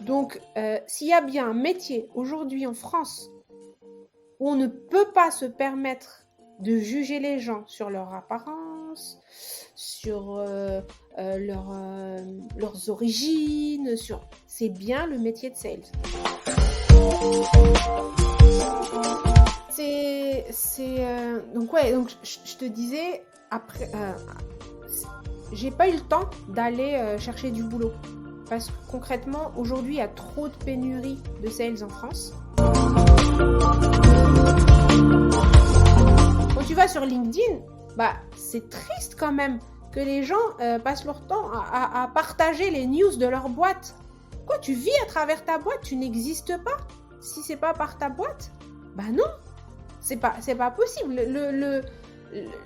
Donc, s'il y a bien un métier aujourd'hui en France où on ne peut pas se permettre de juger les gens sur leur apparence, sur leurs origines, c'est bien le métier de sales. Donc je te disais, après, j'ai pas eu le temps d'aller chercher du boulot. Parce que concrètement, aujourd'hui, il y a trop de pénurie de sales en France. Quand tu vas sur LinkedIn, c'est triste quand même que les gens passent leur temps à partager les news de leur boîte. Quoi, tu vis à travers ta boîte, tu n'existes pas si c'est pas par ta boîte? Non, c'est pas possible.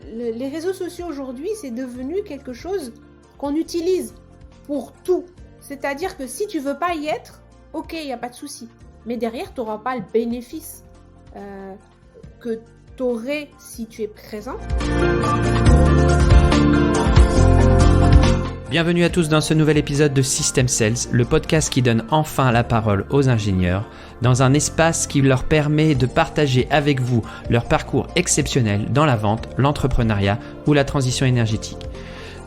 Les réseaux sociaux aujourd'hui, c'est devenu quelque chose qu'on utilise pour tout. C'est-à-dire que si tu veux pas y être, ok, il n'y a pas de souci. Mais derrière, tu n'auras pas le bénéfice que tu aurais si tu es présent. Bienvenue à tous dans ce nouvel épisode de System Sales, le podcast qui donne enfin la parole aux ingénieurs, dans un espace qui leur permet de partager avec vous leur parcours exceptionnel dans la vente, l'entrepreneuriat ou la transition énergétique.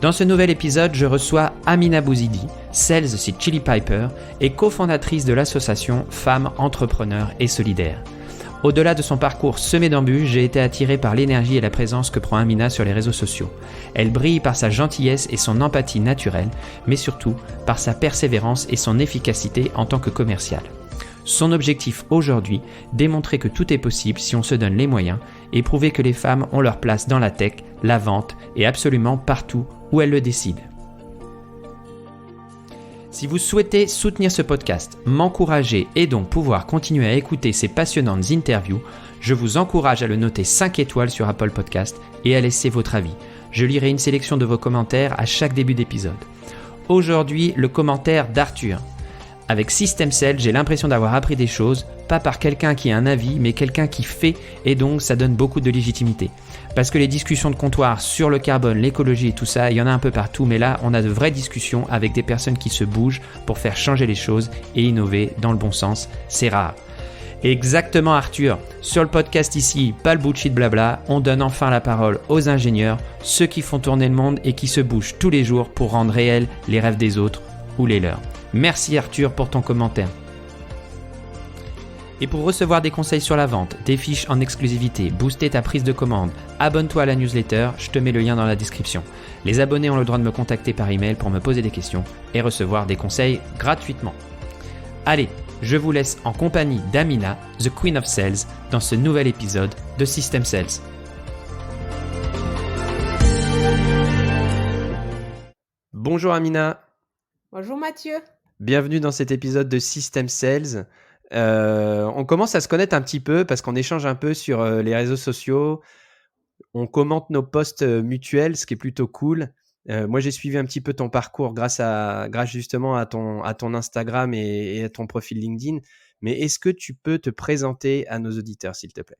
Dans ce nouvel épisode, je reçois Amina Bouzidi, sales chez Chili Piper et cofondatrice de l'association Femmes Entrepreneurs et Solidaires. Au-delà de son parcours semé d'embûches, j'ai été attiré par l'énergie et la présence que prend Amina sur les réseaux sociaux. Elle brille par sa gentillesse et son empathie naturelle, mais surtout par sa persévérance et son efficacité en tant que commerciale. Son objectif aujourd'hui, démontrer que tout est possible si on se donne les moyens et prouver que les femmes ont leur place dans la tech, la vente et absolument partout où elles le décident. Si vous souhaitez soutenir ce podcast, m'encourager et donc pouvoir continuer à écouter ces passionnantes interviews, je vous encourage à le noter 5 étoiles sur Apple Podcast et à laisser votre avis. Je lirai une sélection de vos commentaires à chaque début d'épisode. Aujourd'hui, le commentaire d'Arthur. Avec System Sales, j'ai l'impression d'avoir appris des choses, pas par quelqu'un qui a un avis, mais quelqu'un qui fait, et donc ça donne beaucoup de légitimité. Parce que les discussions de comptoir sur le carbone, l'écologie et tout ça, il y en a un peu partout, mais là, on a de vraies discussions avec des personnes qui se bougent pour faire changer les choses et innover dans le bon sens. C'est rare. Exactement Arthur, sur le podcast ici, pas le bullshit blabla, on donne enfin la parole aux ingénieurs, ceux qui font tourner le monde et qui se bougent tous les jours pour rendre réels les rêves des autres ou les leurs. Merci Arthur pour ton commentaire. Et pour recevoir des conseils sur la vente, des fiches en exclusivité, booster ta prise de commande, abonne-toi à la newsletter, je te mets le lien dans la description. Les abonnés ont le droit de me contacter par email pour me poser des questions et recevoir des conseils gratuitement. Allez, je vous laisse en compagnie d'Amina, The Queen of Sales, dans ce nouvel épisode de System Sales. Bonjour Amina. Bonjour Mathieu. Bienvenue dans cet épisode de System Sales. On commence à se connaître un petit peu parce qu'on échange un peu sur les réseaux sociaux. On commente nos posts mutuels, ce qui est plutôt cool. Moi, j'ai suivi un petit peu ton parcours grâce justement à ton Instagram et à ton profil LinkedIn. Mais est-ce que tu peux te présenter à nos auditeurs, s'il te plaît?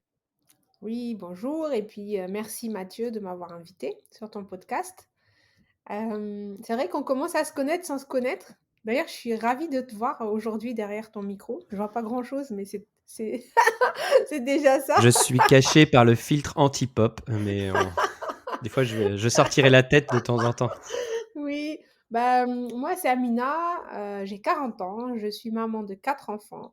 Oui, bonjour et puis merci Mathieu de m'avoir invité sur ton podcast. C'est vrai qu'on commence à se connaître sans se connaître. D'ailleurs, je suis ravie de te voir aujourd'hui derrière ton micro. Je vois pas grand-chose, mais c'est c'est déjà ça. Je suis caché par le filtre anti-pop, mais des fois, je sortirai la tête de temps en temps. Oui, moi c'est Amina, j'ai 40 ans, je suis maman de 4 enfants.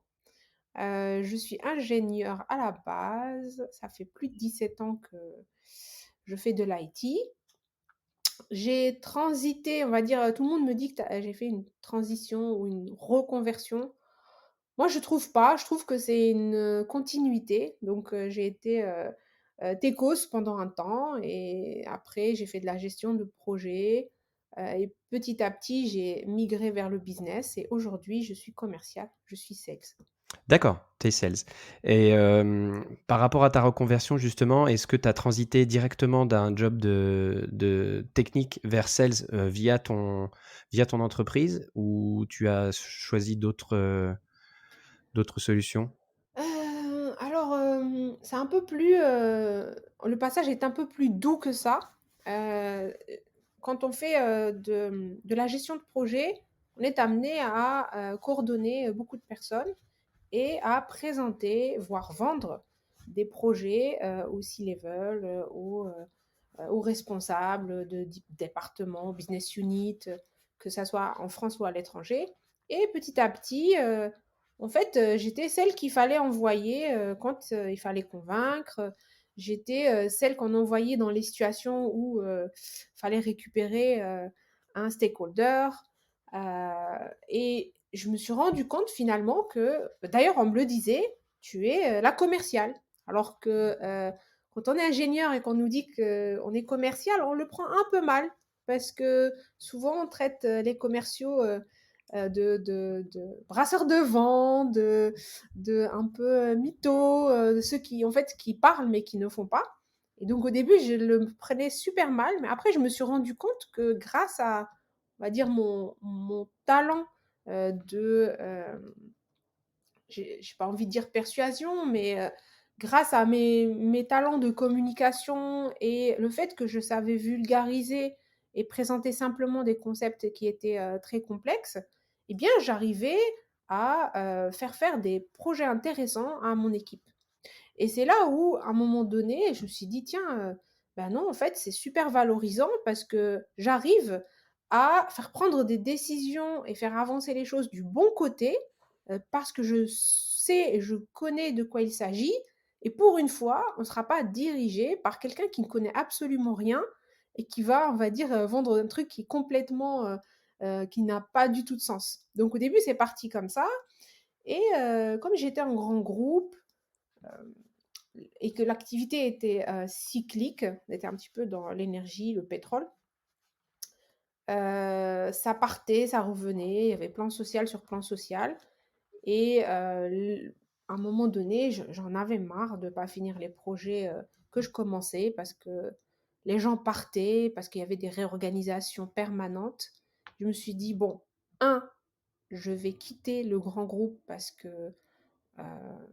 Je suis ingénieure à la base, ça fait plus de 17 ans que je fais de l'IT. J'ai transité, on va dire, tout le monde me dit que j'ai fait une transition ou une reconversion. Moi, je trouve pas, je trouve que c'est une continuité. Donc, j'ai été techos pendant un temps et après, j'ai fait de la gestion de projet. Et petit à petit, j'ai migré vers le business et aujourd'hui, je suis commerciale, je suis sales. D'accord, tu es sales. Et par rapport à ta reconversion, justement, est-ce que tu as transité directement d'un job de technique vers sales via ton entreprise ou tu as choisi d'autres solutions? C'est un peu plus, le passage est un peu plus doux que ça. Quand on fait, de la gestion de projet, on est amené à coordonner beaucoup de personnes et à présenter, voire vendre des projets au C-level, aux responsables de départements, business unit, que ça soit en France ou à l'étranger. Et petit à petit, en fait, j'étais celle qu'il fallait envoyer quand il fallait convaincre. J'étais celle qu'on envoyait dans les situations où il fallait récupérer un stakeholder. Et je me suis rendu compte finalement que, d'ailleurs, on me le disait, tu es la commerciale. Alors que quand on est ingénieur et qu'on nous dit qu'on est commercial, on le prend un peu mal parce que souvent on traite les commerciaux de brasseurs de vent, de un peu mythos, de ceux qui en fait qui parlent mais qui ne font pas. Et donc au début, je le prenais super mal, mais après je me suis rendu compte que grâce à, on va dire, mon talent de j'ai pas envie de dire persuasion, mais grâce à mes talents de communication et le fait que je savais vulgariser et présenter simplement des concepts qui étaient très complexes, eh bien, j'arrivais à faire des projets intéressants à mon équipe. Et c'est là où, à un moment donné, je me suis dit, tiens, ben non, en fait, c'est super valorisant parce que j'arrive à faire prendre des décisions et faire avancer les choses du bon côté parce que je sais et je connais de quoi il s'agit. Et pour une fois, on ne sera pas dirigé par quelqu'un qui ne connaît absolument rien et qui va, on va dire, vendre un truc qui est complètement, qui n'a pas du tout de sens. Donc au début, c'est parti comme ça. Et comme j'étais en grand groupe, et que l'activité était cyclique, on était un petit peu dans l'énergie, le pétrole, ça partait, ça revenait, il y avait plan social sur plan social. Et à un moment donné, j'en avais marre de ne pas finir les projets que je commençais parce que les gens partaient, parce qu'il y avait des réorganisations permanentes. Je me suis dit, bon, je vais quitter le grand groupe parce que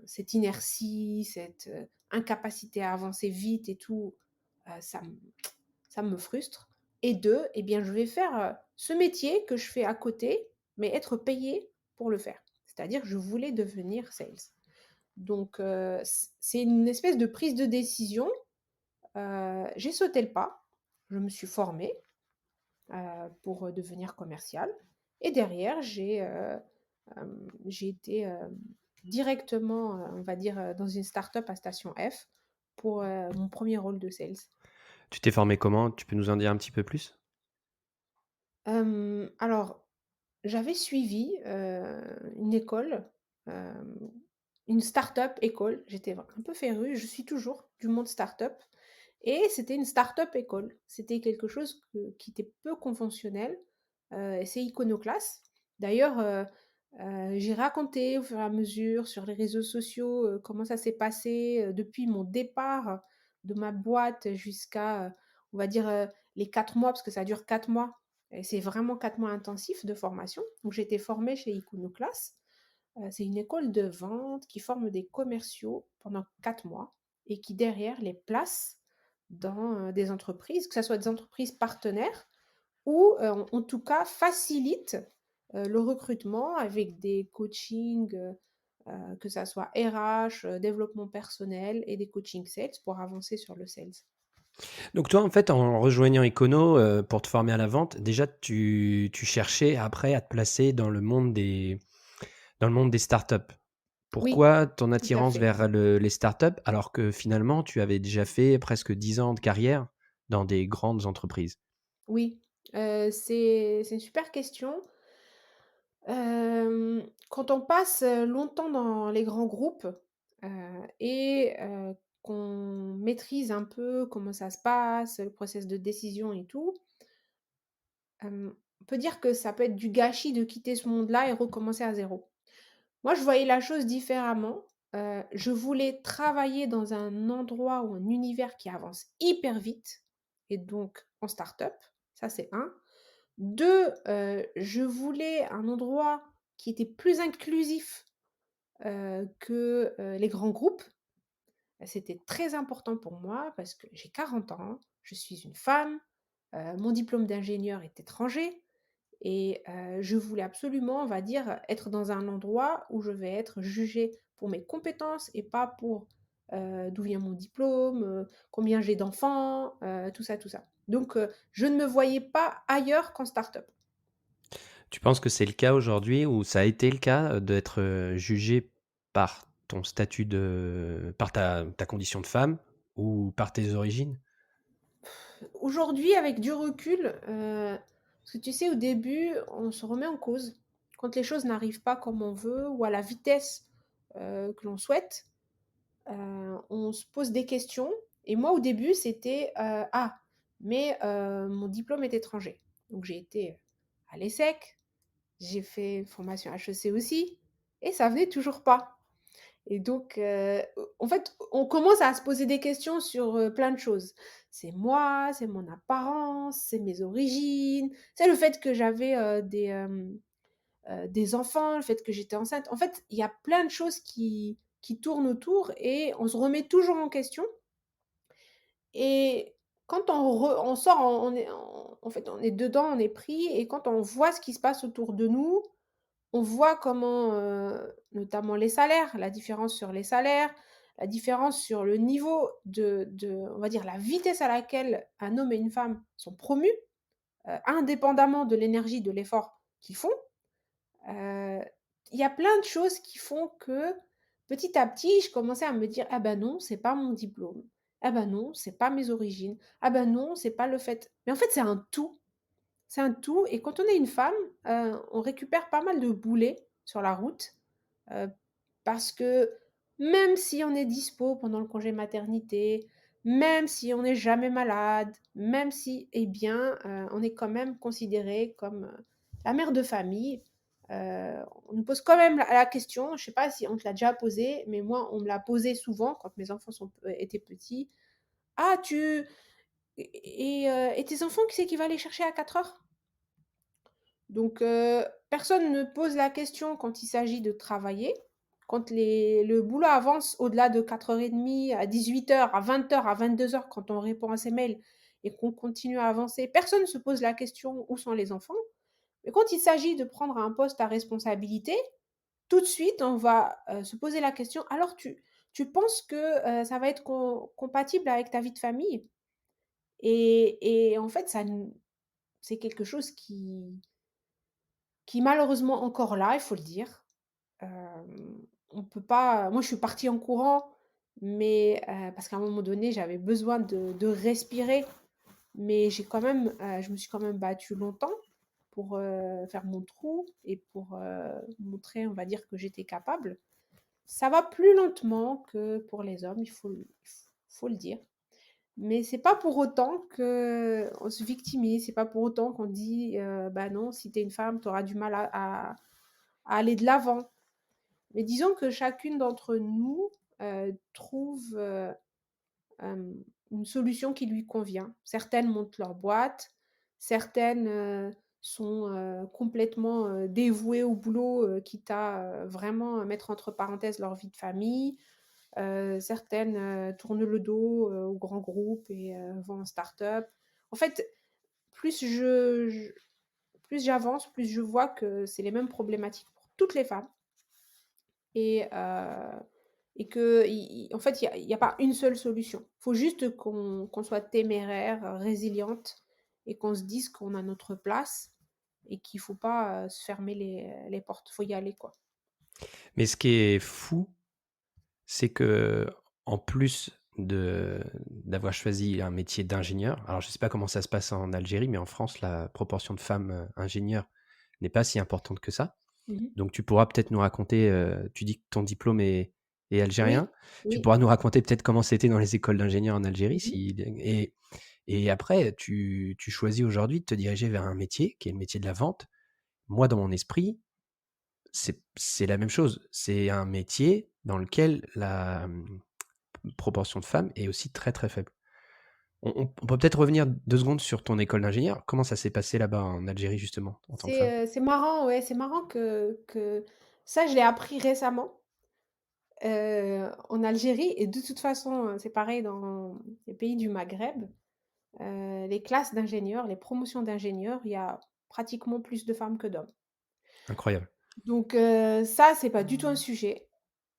cette inertie, cette incapacité à avancer vite et tout, ça, ça me frustre. Et deux, eh bien, je vais faire ce métier que je fais à côté, mais être payé pour le faire. C'est-à-dire, je voulais devenir sales. Donc, c'est une espèce de prise de décision. J'ai sauté le pas, je me suis formée pour devenir commercial. Et derrière, j'ai été directement, on va dire, dans une start-up à Station F pour mon premier rôle de sales. Tu t'es formé comment? Tu peux nous en dire un petit peu plus? Alors, j'avais suivi une école, hem, une start-up école. J'étais un peu férue, je suis toujours du monde start-up et c'était une start-up école. C'était quelque chose qui était peu conventionnel, et c'est Iconoclast. D'ailleurs, j'ai raconté au fur et à mesure sur les réseaux sociaux, comment ça s'est passé, depuis mon départ de ma boîte jusqu'à, on va dire, les 4 mois, parce que ça dure 4 mois et c'est vraiment 4 mois intensifs de formation. Donc j'ai été formée chez Iconoclast. C'est une école de vente qui forme des commerciaux pendant 4 mois et qui derrière les place dans, des entreprises, que ça soit des entreprises partenaires ou, en tout cas facilite, le recrutement avec des coachings, que ça soit RH, développement personnel et des coachings sales pour avancer sur le sales. Donc toi, en fait, en rejoignant Econo, pour te former à la vente, déjà tu cherchais après à te placer dans le monde des startups. Oui, Pourquoi ton tout à attirance fait. vers les startups alors que finalement tu avais déjà fait presque 10 ans de carrière dans des grandes entreprises? Oui, c'est une super question. Quand on passe, longtemps dans les grands groupes, et qu'on maîtrise un peu comment ça se passe, le process de décision et tout, on peut dire que ça peut être du gâchis de quitter ce monde-là et recommencer à zéro. Moi, je voyais la chose différemment. Je voulais travailler dans un endroit ou un univers qui avance hyper vite et donc en start-up, ça c'est un. 2, je voulais un endroit qui était plus inclusif, que, les grands groupes. C'était très important pour moi parce que j'ai 40 ans, je suis une femme, mon diplôme d'ingénieur est étranger et je voulais absolument, on va dire, être dans un endroit où je vais être jugée pour mes compétences et pas pour, d'où vient mon diplôme, combien j'ai d'enfants, tout ça, tout ça. Donc je ne me voyais pas ailleurs qu'en start-up. Tu penses que c'est le cas aujourd'hui ou ça a été le cas, d'être, jugée par ton statut par ta condition de femme ou par tes origines? Aujourd'hui, avec du recul, parce que tu sais, au début, on se remet en cause. Quand les choses n'arrivent pas comme on veut ou à la vitesse, que l'on souhaite, on se pose des questions et moi, au début, c'était, «Ah, mais mon diplôme est étranger». Donc j'ai été, à l'ESSEC, j'ai fait une formation HEC aussi et ça venait toujours pas. Et donc, en fait, on commence à se poser des questions sur, plein de choses. C'est moi, c'est mon apparence, c'est mes origines, c'est le fait que j'avais, des enfants, le fait que j'étais enceinte. En fait, il y a plein de choses qui tournent autour et on se remet toujours en question et quand on sort, en fait, on est dedans, on est pris et quand on voit ce qui se passe autour de nous, on voit comment, notamment les salaires, la différence sur les salaires, la différence sur le niveau on va dire, la vitesse à laquelle un homme et une femme sont promus, indépendamment de l'énergie, de l'effort qu'ils font. Heu, il y a plein de choses qui font que, petit à petit, je commençais à me dire: «Ah ben non, c'est pas mon diplôme. Ah ben non, c'est pas mes origines. Ah ben non, c'est pas le fait». Mais en fait, c'est un tout. C'est un tout et quand on est une femme, on récupère pas mal de boulets sur la route, heu, parce que même si on est dispo pendant le congé maternité, même si on n'est jamais malade, même si eh bien, on est quand même considéré comme, la mère de famille. On nous pose quand même la question, je sais pas si on te l'a déjà posé, mais moi on me l'a posé souvent quand mes enfants étaient petits: «Ah tu et tes enfants, qui c'est qui va les chercher à 4 heures?» Donc, personne ne pose la question quand il s'agit de travailler. Quand le boulot avance au-delà de 4h30, à 18 heures, à 20 heures, à 22 heures, quand on répond à ses mails et qu'on continue à avancer, personne ne se pose la question: «Où sont les enfants?» Mais quand il s'agit de prendre un poste à responsabilité, tout de suite, on va, se poser la question: «Alors tu penses que, ça va être compatible avec ta vie de famille?» Et en fait, ça n c'est quelque chose qui est malheureusement encore là, il faut le dire. On peut pas moi je suis partie en courant, mais parce qu'à un moment donné, j'avais besoin de respirer, mais je me suis quand même battue longtemps pour, faire mon trou et pour, montrer, on va dire, que j'étais capable. Ça va plus lentement que pour les hommes, il faut le dire. Mais c'est pas pour autant qu'on se victimise, c'est pas pour autant qu'on dit, «Bah non, si tu es une femme, tu auras du mal à aller de l'avant». Mais disons que chacune d'entre nous, trouve, une solution qui lui convient. Certaines montent leur boîte, certaines, sont, complètement, dévouées au boulot, quitte à, vraiment mettre entre parenthèses leur vie de famille. Certaines, tournent le dos, aux grands groupes et vont en start-up. En fait, plus plus j'avance, plus je vois que c'est les mêmes problématiques pour toutes les femmes et en fait, il y a pas une seule solution. Il faut juste qu'on soit téméraire, résiliente et qu'on se dise qu'on a notre place et qu'il faut pas, se fermer les portes. Faut y aller, quoi. Mais ce qui est fou, c'est que en plus d'avoir choisi un métier d'ingénieur, alors je sais pas comment ça se passe en Algérie, mais en France, la proportion de femmes, ingénieurs n'est pas si importante que ça. Mmh. Donc tu pourras peut-être nous raconter, tu dis que ton diplôme est Oui, algérien. Tu oui. pourras nous raconter peut-être comment c'était dans les écoles d'ingénieurs en Algérie Mmh. si et après tu choisis aujourd'hui de te diriger vers un métier qui est le métier de la vente. Moi, dans mon esprit, c'est la même chose. C'est un métier dans lequel la, proportion de femmes est aussi très, très faible. On peut peut-être revenir 2 secondes sur ton école d'ingénieur. Comment ça s'est passé là-bas en Algérie justement, en tant que femme? C'est marrant, ouais, c'est marrant que ça, je l'ai appris récemment, en Algérie et de toute façon, c'est pareil dans les pays du Maghreb. Les classes d'ingénieurs, les promotions d'ingénieurs, il y a pratiquement plus de femmes que d'hommes. Incroyable. Donc ça, c'est pas du tout un sujet.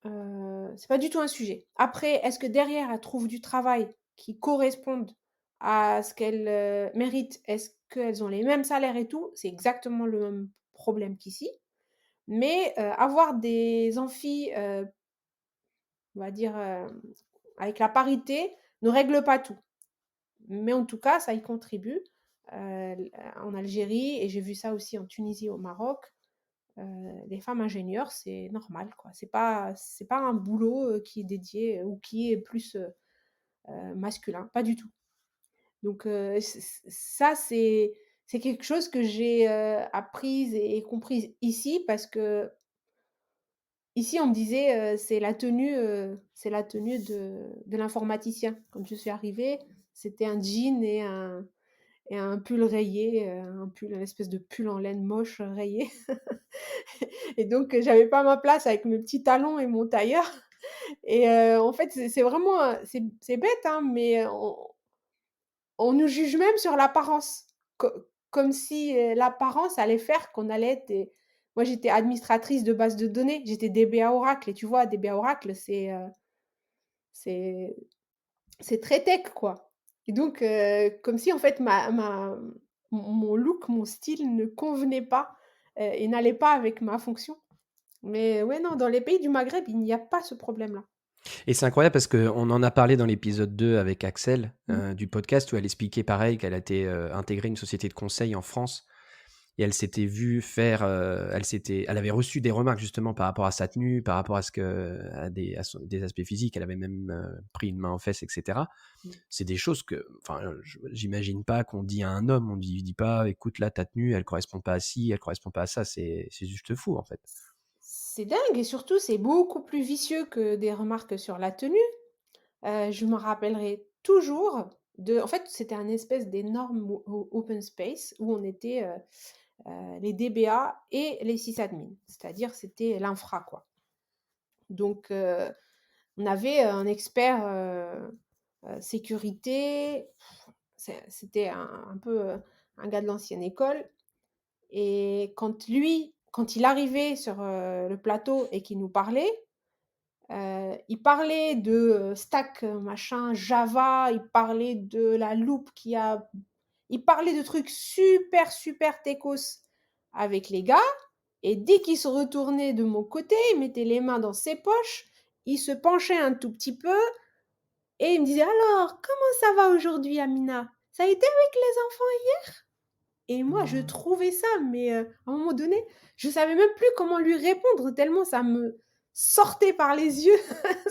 C'est pas du tout un sujet. Après, est-ce que derrière, elles trouvent du travail qui corresponde à ce qu'elles, méritent? Est-ce qu'elles ont les mêmes salaires et tout? C'est exactement le même problème qu'ici. Mais avoir des amphis, on va dire, avec la parité ne règle pas tout. Mais en tout cas, ça y contribue. En Algérie et j'ai vu ça aussi en Tunisie, au Maroc, les femmes ingénieures, c'est normal, quoi. C'est pas un boulot, qui est dédié ou qui est plus, masculin, pas du tout. Donc ça, c'est quelque chose que j'ai, apprise et comprise ici parce qu'ici, on me disait, c'est la tenue de l'informaticien. Quand je suis arrivée, c'était un jean et un pull rayé, un pull, une espèce de pull en laine moche rayé. Et donc, j'avais pas ma place avec mes petits talons et mon tailleur. Et en fait, c'est vraiment, c'est bête, hein, mais on nous juge même sur l'apparence, comme si, l'apparence allait faire qu'on allait être des moi, j'étais administratrice de base de données, j'étais DBA Oracle et tu vois, DBA Oracle, c'est c'est très tech, quoi. Et donc comme si en fait mon look, mon style ne convenait pas, et n'allait pas avec ma fonction. Mais ouais, non, dans les pays du Maghreb, il n'y a pas ce problème-là. Et c'est incroyable parce qu'on en a parlé dans l'épisode 2 avec Axel, Mmh. du podcast où elle expliquait pareil qu'elle a été, intégrée une société de conseil en France et elle s'était vue faire, elle avait reçu des remarques justement par rapport à sa tenue, par rapport à des aspects physiques. Elle avait même, pris une main aux fesses et cetera. Mmh. C'est des choses que enfin, j'imagine pas qu'on dit à un homme. On dit pas: «Écoute, là, ta tenue, elle correspond pas à ci, elle correspond pas à ça». C'est juste fou, en fait. C'est dingue et surtout, c'est beaucoup plus vicieux que des remarques sur la tenue. Je me rappellerai toujours en fait, c'était un espèce d'énorme open space où on était, les DBA et les sysadmins. C'est-à-dire, c'était l'infra, quoi. Donc on avait un expert, sécurité, c'était un peu, un gars de l'ancienne école. Et quand il arrivait sur, le plateau et qu'il nous parlait, il parlait de, stack, machin Java, il parlait de la loupe il parlait de trucs super, super techos avec les gars et dès qu'il se retournait de mon côté, il mettait les mains dans ses poches, il se penchait un tout petit peu et il me disait: «Alors, comment ça va aujourd'hui, Amina? Ça a été avec les enfants?» Et moi, je trouvais ça, mais à un moment donné, je savais même plus comment lui répondre tellement ça me sortait par les yeux,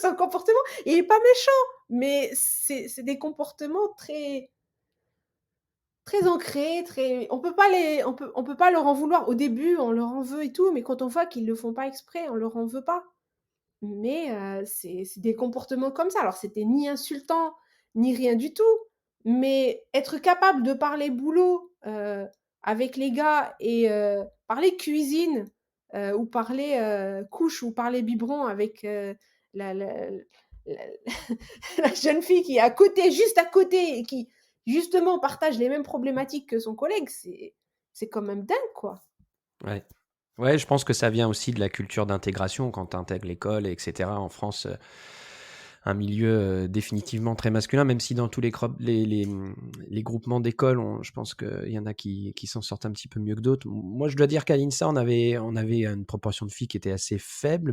son comportement. Il est pas méchant, mais c'est des comportements très très ancrés, très on peut pas leur en vouloir. Au début, on leur en veut et tout, mais quand on voit qu'ils le font pas exprès, on leur en veut pas. Mais c'est des comportements comme ça. Alors c'était ni insultant, ni rien du tout, mais être capable de parler boulot, avec les gars et parler cuisine, ou parler, couche ou parler biberon avec, la la jeune fille qui est à côté, juste à côté et qui justement partage les mêmes problématiques que son collègue, c'est quand même dingue, quoi. Ouais. Ouais, je pense que ça vient aussi de la culture d'intégration quand tu intègres l'école et cetera. En France, un milieu, définitivement très masculin, même si dans tous les groupements d'écoles, je pense qu'il y en a qui s'en sortent un petit peu mieux que d'autres. Moi, je dois dire qu'à l'INSA, on avait une proportion de filles qui était assez faible,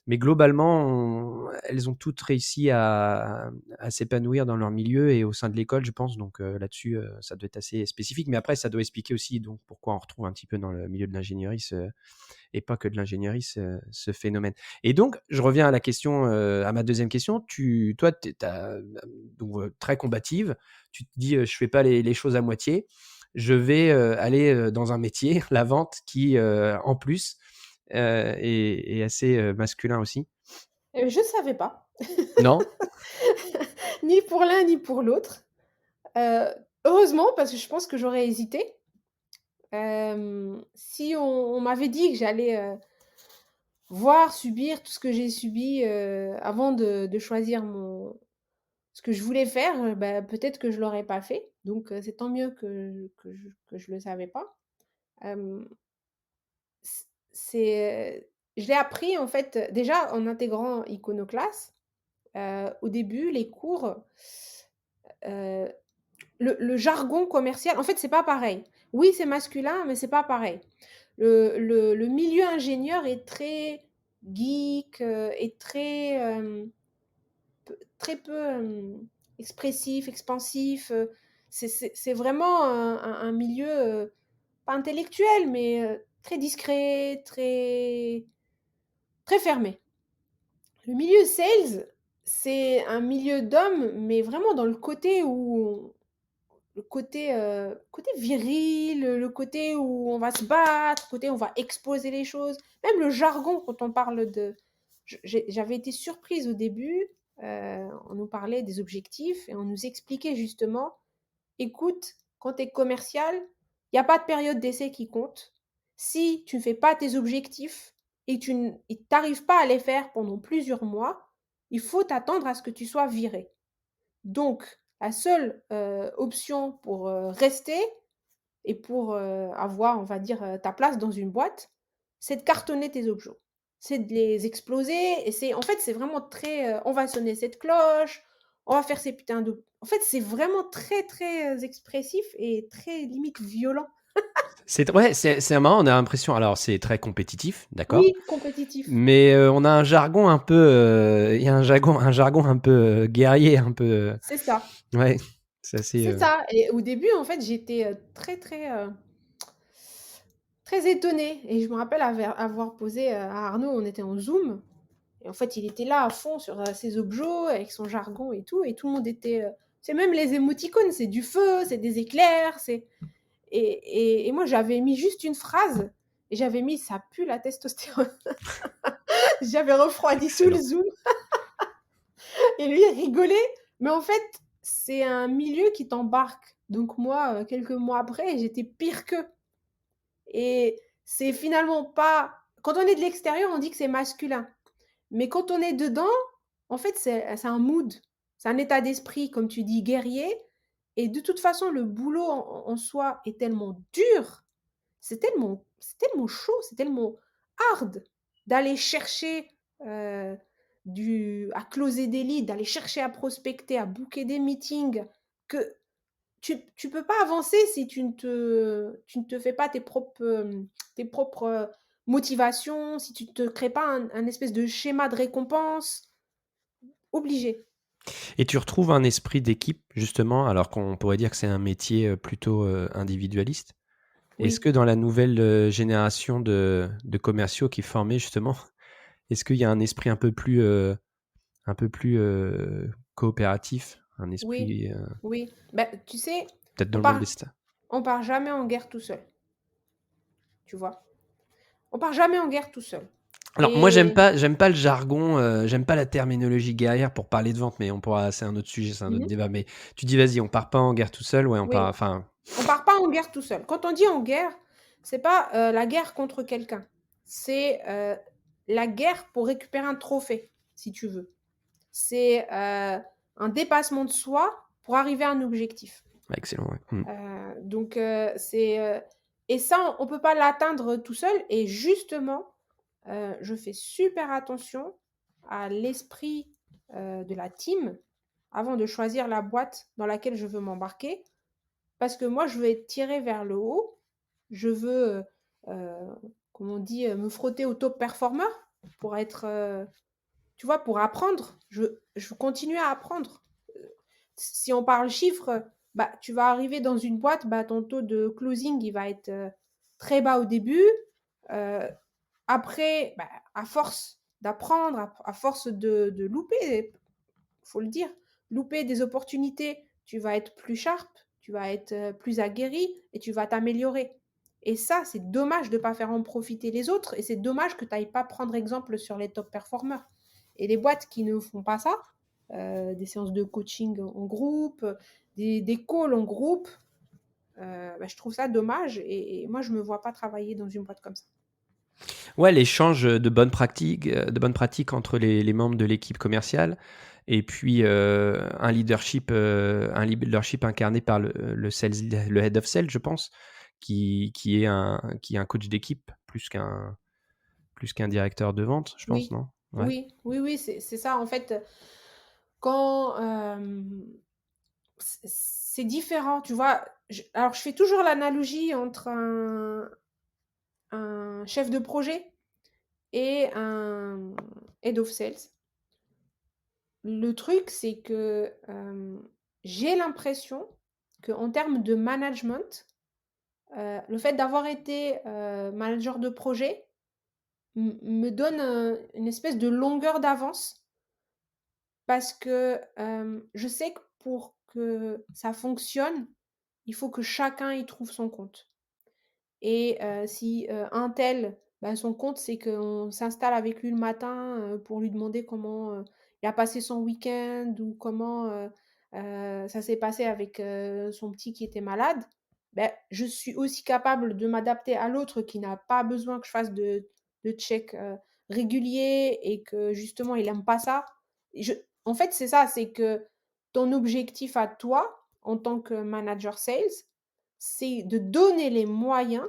mais globalement, elles ont toutes réussi à s'épanouir dans leur milieu et au sein de l'école, je pense. Donc là-dessus, ça doit être assez spécifique. Mais après, ça doit expliquer aussi donc, pourquoi on retrouve un petit peu dans le milieu de l'ingénierie, et pas que de l'ingénierie, ce phénomène. Et donc, je reviens à la question, à ma deuxième question. Toi, donc, très combative. Tu te dis, je fais pas les choses à moitié. Je vais aller dans un métier, la vente, qui, en plus, est assez masculin aussi. Je savais pas. Non? Ni pour l'un ni pour l'autre. Heu, Heureusement parce que je pense que j'aurais hésité. Si on m'avait dit que j'allais, voir, subir tout ce que j'ai subi, avant de choisir ce que je voulais faire, bah, peut-être que je l'aurais pas fait. Donc, c'est tant mieux que je le savais pas. Hem, je l'ai appris en fait, déjà en intégrant Iconoclast. Au début, les cours, heu, le jargon commercial, en fait, c'est pas pareil. Oui, c'est masculin, mais c'est pas pareil. Le milieu ingénieur est très geek, et très peu, expressif, expansif, c'est vraiment un milieu, pas intellectuel, mais, très discret, très fermé. Le milieu sales, c'est un milieu d'hommes, mais vraiment dans le côté où côté viril, le côté où on va se battre, le côté où on va exposer les choses. Même le jargon quand on parle de j'avais été surprise au début, on nous parlait des objectifs et on nous expliquait justement: «Écoute, quand tu es commercial, il y a pas de période d'essai qui compte. Si tu ne fais pas tes objectifs et tu arrives pas à les faire pendant plusieurs mois, il faut t'attendre à ce que tu sois viré. Donc la seule, option pour, rester et pour, avoir, on va dire, ta place dans une boîte, c'est de cartonner tes objos. C'est de les exploser et c'est en fait, c'est vraiment très, on va sonner cette cloche, on va faire ces putains de en fait, c'est vraiment très, très, expressif et très limite violent. C'est marrant, on a l'impression, alors c'est très compétitif, d'accord, Oui, compétitif. mais on a un jargon un peu, il y a un jargon un peu guerrier, un peu, C'est ça. ouais, c'est assez. C'est ça et au début, en fait, j'étais, très, très, très étonnée et je me rappelle avoir posé, à Arnaud, on était en Zoom et en fait, il était là à fond sur, ses objos avec son jargon et tout le monde était, c'est même les émoticônes, c'est du feu, c'est des éclairs, c'est et moi, j'avais mis juste une phrase et j'avais mis: «Ça pue la testostérone». J'avais refroidi tout le Excellent. Zoom et lui, il rigolait, mais en fait, c'est un milieu qui t'embarque. Donc moi, quelques mois après, j'étais pire qu'eux. Et c'est finalement pas quand on est de l'extérieur, on dit que c'est masculin. Mais quand on est dedans, en fait, c'est un mood, c'est un état d'esprit, comme tu dis, guerrier. Et de toute façon, le boulot en soi est tellement dur, c'est tellement chaud, c'est tellement hard d'aller chercher, heu, à closer des leads, d'aller chercher à prospecter, à booker des meetings, que tu peux pas avancer si tu ne te fais pas tes propres, motivations, si tu te crées pas un espèce de schéma de récompense. Obligé. Et tu retrouves un esprit d'équipe, justement, alors qu'on pourrait dire que c'est un métier plutôt individualiste. Est-ce Oui, que dans la nouvelle génération de commerciaux qui est formée, justement, est-ce qu'il y a un esprit un peu plus coopératif, un oui, esprit oui. Bah, tu sais, peut-être dans on le monde part des stars? on part jamais en guerre tout seul, tu vois? On part jamais en guerre tout seul Alors moi et j'aime pas le jargon, j'aime pas la terminologie guerrière pour parler de vente, mais on pourra, c'est un autre sujet, c'est un autre mmh débat. Mais tu dis vas-y, on part pas en guerre tout seul, ouais, on part, oui, enfin, on part pas en guerre tout seul. Quand on dit en guerre, c'est pas, la guerre contre quelqu'un. C'est, la guerre pour récupérer un trophée, si tu veux. C'est, un dépassement de soi pour arriver à un objectif. ouais, excellent, ouais. Donc, c'est, et ça, on peut pas l'atteindre tout seul et justement, je fais super attention à l'esprit, de la team avant de choisir la boîte dans laquelle je veux m'embarquer. Parce que moi, je veux être tirée vers le haut. Je veux, comme on dit, me frotter aux top performers pour être, tu vois, pour apprendre. Je veux continuer à apprendre. Si on parle chiffres, bah, tu vas arriver dans une boîte, bah, ton taux de closing, il va être, très bas au début. Heu, Après, bah, à force d'apprendre, à force de louper, faut le dire, louper des opportunités, tu vas être plus sharp, tu vas être, plus aguerri et tu vas t'améliorer. Et ça, c'est dommage de ne pas faire en profiter les autres et c'est dommage que tu ailles pas prendre exemple sur les top performers. Et les boîtes qui ne font pas ça, des séances de coaching en groupe, des calls en groupe, bah, je trouve ça dommage et moi, je me vois pas travailler dans une boîte comme ça. Ouais, l'échange de bonnes pratiques entre les membres de l'équipe commerciale et puis un leadership incarné par le head of sales, je pense, qui est un coach d'équipe plus qu'un directeur de vente, je pense, Oui, non? Ouais. oui, oui, oui, c'est ça. En fait, quand c'est différent, tu vois. Alors, je fais toujours l'analogie entre un chef de projet et un head of sales. Le truc, c'est que j'ai l'impression qu'en termes de management, le fait d'avoir été manager de projet me donne une espèce de longueur d'avance parce que je sais que pour que ça fonctionne, il faut que chacun y trouve son compte. Et si un tel, bah, son compte, c'est qu'on s'installe avec lui le matin pour lui demander comment il a passé son week-end ou comment ça s'est passé avec son petit qui était malade, ben, je suis aussi capable de m'adapter à l'autre qui n'a pas besoin que je fasse de check régulier et que justement il n'aime pas ça. En fait, c'est ça, c'est que ton objectif à toi, en tant que manager sales, c'est de donner les moyens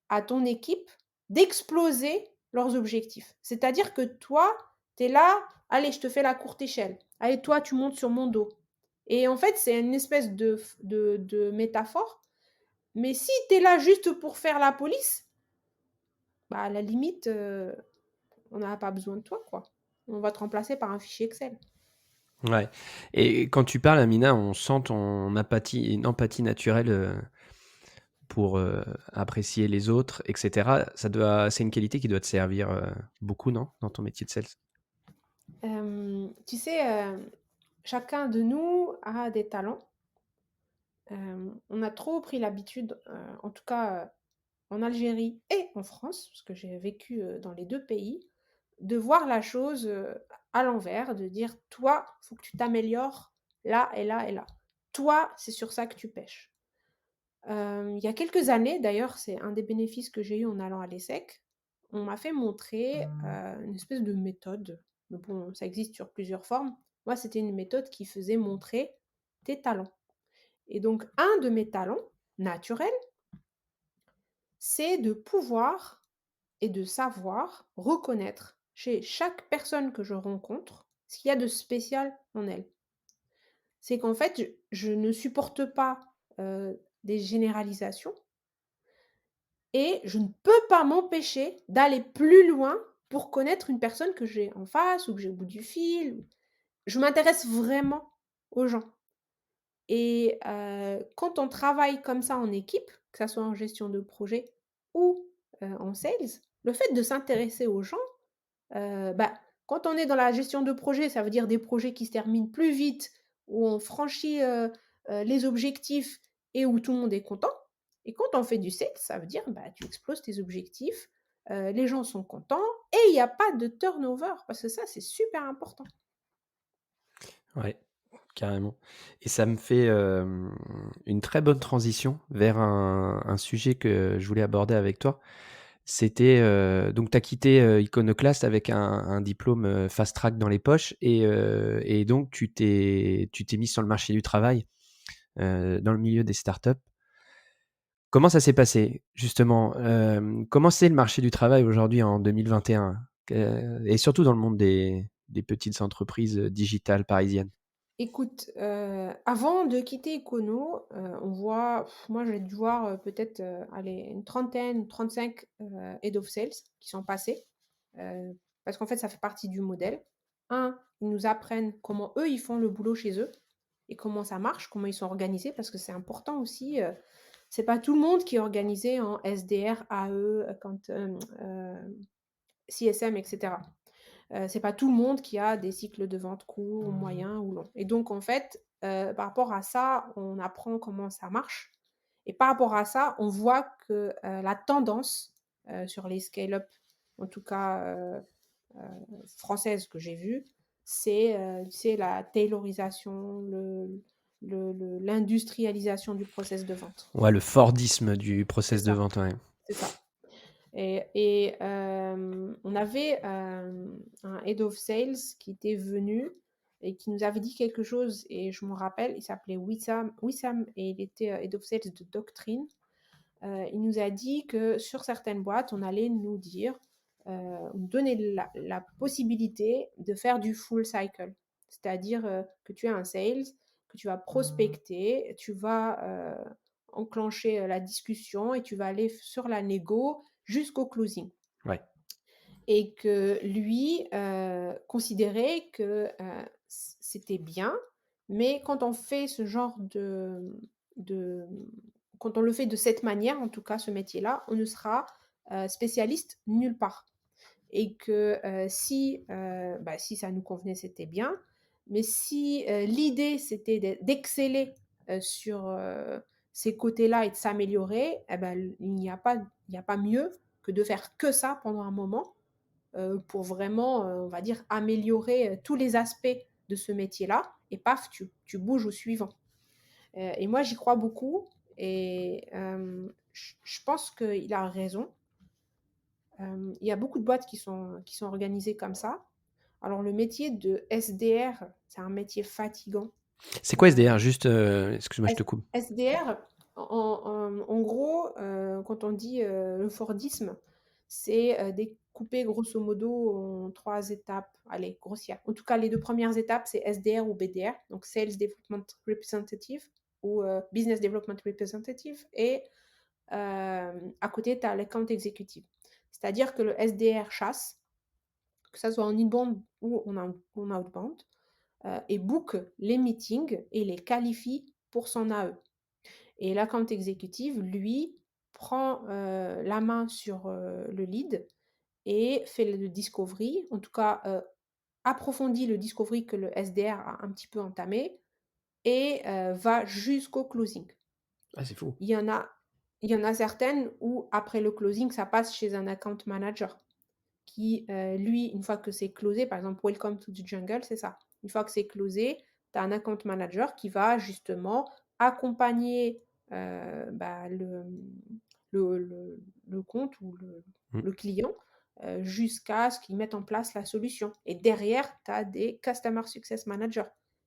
à ton équipe d'exploser leurs objectifs. C'est-à-dire que toi, tu es là, allez, je te fais la courte échelle. Allez, toi, tu montes sur mon dos. Et en fait, c'est une espèce de métaphore. Mais si tu es là juste pour faire la police, bah, à la limite, on n'a pas besoin de toi, quoi. On va te remplacer par un fichier Excel. Ouais. Et quand tu parles, Amina, on sent ton apathie, une empathie naturelle pour apprécier les autres, etc. C'est une qualité qui doit te servir beaucoup, non, dans ton métier de sales? Tu sais, chacun de nous a des talents. On a trop pris l'habitude, en tout cas en Algérie et en France, parce que j'ai vécu dans les deux pays, de voir la chose à l'envers, de dire toi, il faut que tu t'améliores là et là et là. Toi, c'est sur ça que tu pêches. Il y a quelques années, d'ailleurs, c'est un des bénéfices que j'ai eu en allant à l'ESSEC, on m'a fait montrer une espèce de méthode. Mais bon, ça existe sur plusieurs formes. Moi, c'était une méthode qui faisait montrer tes talents. Et donc, un de mes talents naturels, c'est de pouvoir et de savoir reconnaître chez chaque personne que je rencontre ce qu'il y a de spécial en elle. C'est qu'en fait, je ne supporte pas des généralisations et je ne peux pas m'empêcher d'aller plus loin pour connaître une personne que j'ai en face ou que j'ai au bout du fil. Je m'intéresse vraiment aux gens. Et quand on travaille comme ça en équipe, que ça soit en gestion de projet ou en sales, le fait de s'intéresser aux gens, bah, quand on est dans la gestion de projet, ça veut dire des projets qui se terminent plus vite, où on franchit les objectifs et où tout le monde est content. Et quand on fait du sales, ça veut dire bah, tu exploses tes objectifs, les gens sont contents et il n'y a pas de turnover, parce que ça, c'est super important. Ouais, carrément. Et ça me fait une très bonne transition vers un sujet que je voulais aborder avec toi. C'était donc tu as quitté Iconoclast avec un diplôme fast track dans les poches et donc tu t'es mis sur le marché du travail dans le milieu des startups. Comment ça s'est passé justement? Comment c'est le marché du travail aujourd'hui en 2021? Et surtout dans le monde des petites entreprises digitales parisiennes? Écoute, avant de quitter Econo, on voit moi j'ai dû voir, peut-être, allez une trentaine, 35 head of sales qui sont passés, parce qu'en fait ça fait partie du modèle. Un, ils nous apprennent comment eux ils font le boulot chez eux et comment ça marche, comment ils sont organisés parce que c'est important aussi, c'est pas tout le monde qui est organisé en SDR, AE, CSM et cetera. C'est pas tout le monde qui a des cycles de vente courts, moyens ou longs. Et donc, en fait, par rapport à ça, on apprend comment ça marche. Et par rapport à ça, on voit que la tendance sur les scale-up, en tout cas françaises que j'ai vues, c'est la taylorisation, l'industrialisation du process de vente. Ouais, le Fordisme du C'est process de ça, vente, ouais. c'est ça. On avait un head of sales qui était venu et qui nous avait dit quelque chose, et je me rappelle, il s'appelait Wissam et il était Head of Sales de Doctrine. Il nous a dit que sur certaines boîtes, on allait nous dire, nous donner la possibilité de faire du full cycle. C'est-à-dire que tu as un sales, que tu vas prospecter, tu vas enclencher la discussion et tu vas aller sur la négo jusqu'au closing. Ouais. Et que lui considérait que c'était bien, mais quand on fait ce genre de quand on le fait de cette manière, en tout cas ce métier-là, on ne sera spécialiste nulle part. Et que si ça nous convenait, c'était bien. Mais si l'idée, c'était d'exceller sur ces côtés-là et de s'améliorer, eh ben, il n'y a pas mieux que de faire que ça pendant un moment pour vraiment, on va dire, améliorer tous les aspects de ce métier-là. Et paf, tu bouges au suivant. Et moi, j'y crois beaucoup. Et je pense qu'il a raison. Il y a beaucoup de boîtes qui sont organisées comme ça. Alors, le métier de SDR, c'est un métier fatigant. C'est quoi SDR? Juste, excuse-moi, je te coupe. SDR, en gros, quand on dit le Fordisme, c'est découpé grosso modo en 3 étapes. Allez, grossière. En tout cas, les 2 premières étapes, c'est SDR ou BDR, donc Sales Development Representative ou Business Development Representative. Et à côté, tu as l'account executive. C'est-à-dire que le SDR chasse, que ça soit en inbound ou en outbound, et book les meetings et les qualifie pour son AE. Et l'account executive, lui, prend la main sur le lead et fait le discovery, en tout cas approfondit le discovery que le SDR a un petit peu entamé et va jusqu'au closing. Ah, c'est fou. Il y en a certaines où après le closing, ça passe chez un account manager qui, lui, une fois que c'est closé, par exemple, Welcome to the Jungle, c'est ça. Une fois que c'est closé, tu as un account manager qui va justement accompagner le compte ou Mm. le client jusqu'à ce qu'ils mettent en place la solution. Et derrière, tu as des Customer Success Managers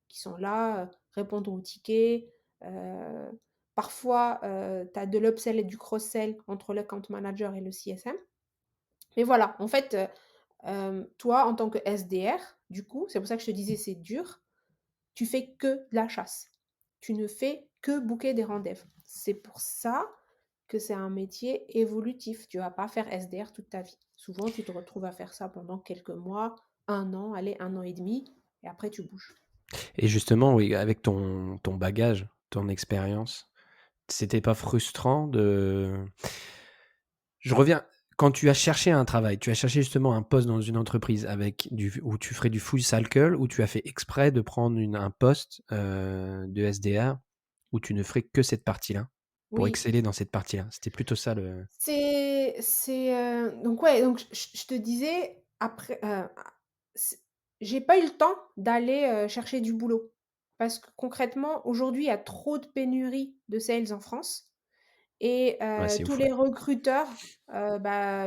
qui sont là, répondre aux tickets. euh, Parfois, tu as de l'upsell et du cross-sell entre l'account manager et le CSM. Mais voilà, en fait, toi, en tant que SDR, du coup, c'est pour ça que je te disais c'est dur, tu fais que de la chasse. Tu ne fais que booker des rendez-vous. C'est pour ça que c'est un métier évolutif. Tu ne vas pas faire SDR toute ta vie. Souvent, tu te retrouves à faire ça pendant quelques mois, 1 an, allez, 1 an et demi, et après tu bouges. Et justement, oui, avec ton bagage, ton expérience, c'était pas frustrant de... Je reviens, quand tu as cherché un travail, tu as cherché justement un poste dans une entreprise où tu ferais du full cycle, où tu as fait exprès de prendre un poste de SDR, où tu ne ferais que cette partie-là, pour Oui, exceller dans cette partie-là. C'était plutôt ça le... donc ouais, donc je te disais, après, c'est j'ai pas eu le temps d'aller, chercher du boulot. Parce que concrètement, aujourd'hui, il y a trop de pénurie de sales en France et Ouais, c'est tous ouf, les ouais. recruteurs,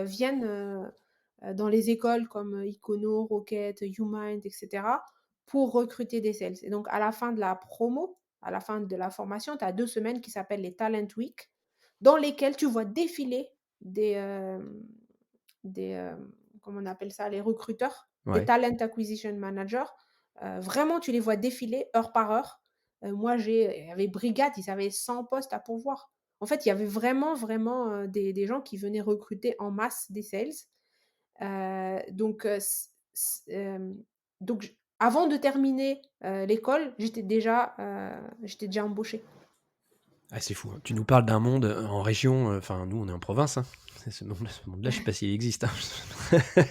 viennent, dans les écoles comme, Icono, Rocket, YouMind et cetera, pour recruter des sales. Et donc à la fin de la promo, à la fin de la formation, tu as 2 semaines qui s'appellent les Talent Week, dans lesquelles tu vois défiler des, comment on appelle ça? Les recruteurs, des Ouais. talent acquisition managers. Vraiment, tu les vois défiler heure par heure. Moi, il y avait Brigade, ils avaient 100 postes à pourvoir. En fait, il y avait vraiment, vraiment des gens qui venaient recruter en masse des sales. Donc, avant de terminer l'école, j'étais déjà embauchée. Ah, c'est fou, hein. Tu nous parles d'un monde en région, enfin, nous, on est en province, hein. Ce monde-là, je sais pas s'il existe, hein.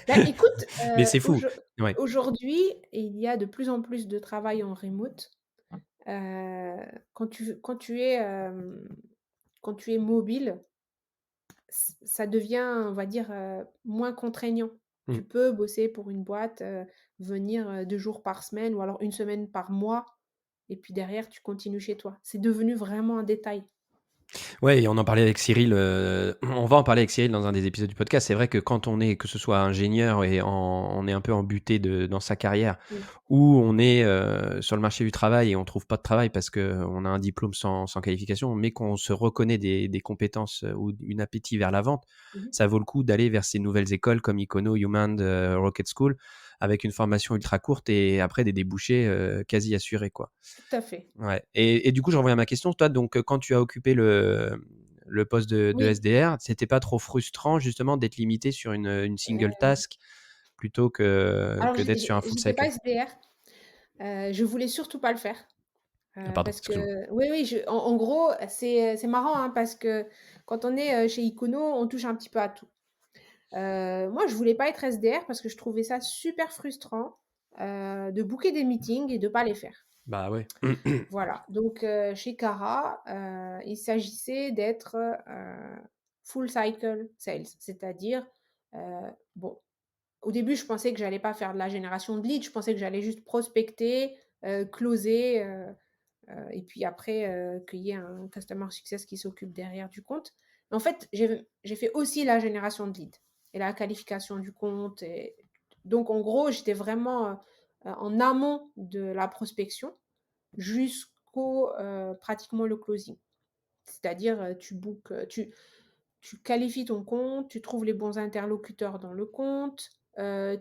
Bah, écoute, Mais c'est fou. Ouais. aujourd'hui, il y a de plus en plus de travail en remote. Heu, quand tu es mobile, ça devient, on va dire, moins contraignant. Mmh. Tu peux bosser pour une boîte, venir, 2 jours par semaine ou alors 1 semaine par mois et puis derrière tu continues chez toi. C'est devenu vraiment un détail. Ouais, et on en parlait avec Cyril, on va en parler avec Cyril dans un des épisodes du podcast. C'est vrai que quand on est, que ce soit ingénieur et on est un peu embuté dans sa carrière, Mmh. ou on est sur le marché du travail et on trouve pas de travail parce qu'on a un diplôme sans qualification, mais qu'on se reconnaît des compétences ou une appétit vers la vente, Mmh. ça vaut le coup d'aller vers ces nouvelles écoles comme Icono, Human, Rocket School, avec une formation ultra courte et après des débouchés quasi assurés, quoi. Tout à fait. Ouais, et du coup, je reviens à ma question. Toi, donc, quand tu as occupé le poste de Oui. SDR, c'était pas trop frustrant justement d'être limité sur une single task plutôt Alors que d'être sur un full j'étais pas cycle? SDR, je voulais surtout pas le faire, Ah pardon, parce excuse-moi. que oui, oui, en gros, c'est marrant, hein, parce que quand on est, chez Icono, on touche un petit peu à tout. Moi, je voulais pas être SDR parce que je trouvais ça super frustrant, de booker des meetings et de pas les faire. Bah ouais. Voilà, donc chez Cara, il s'agissait d'être, full cycle sales, c'est-à-dire, bon, au début, je pensais que j'allais pas faire de la génération de leads, je pensais que j'allais juste prospecter, closer, et puis après, qu'il y ait un customer success qui s'occupe derrière du compte. Mais en fait, j'ai fait aussi la génération de leads et la qualification du compte et donc en gros, j'étais vraiment, en amont de la prospection jusqu'au, pratiquement le closing. C'est-à-dire, tu bookes, tu qualifies ton compte, tu trouves les bons interlocuteurs dans le compte,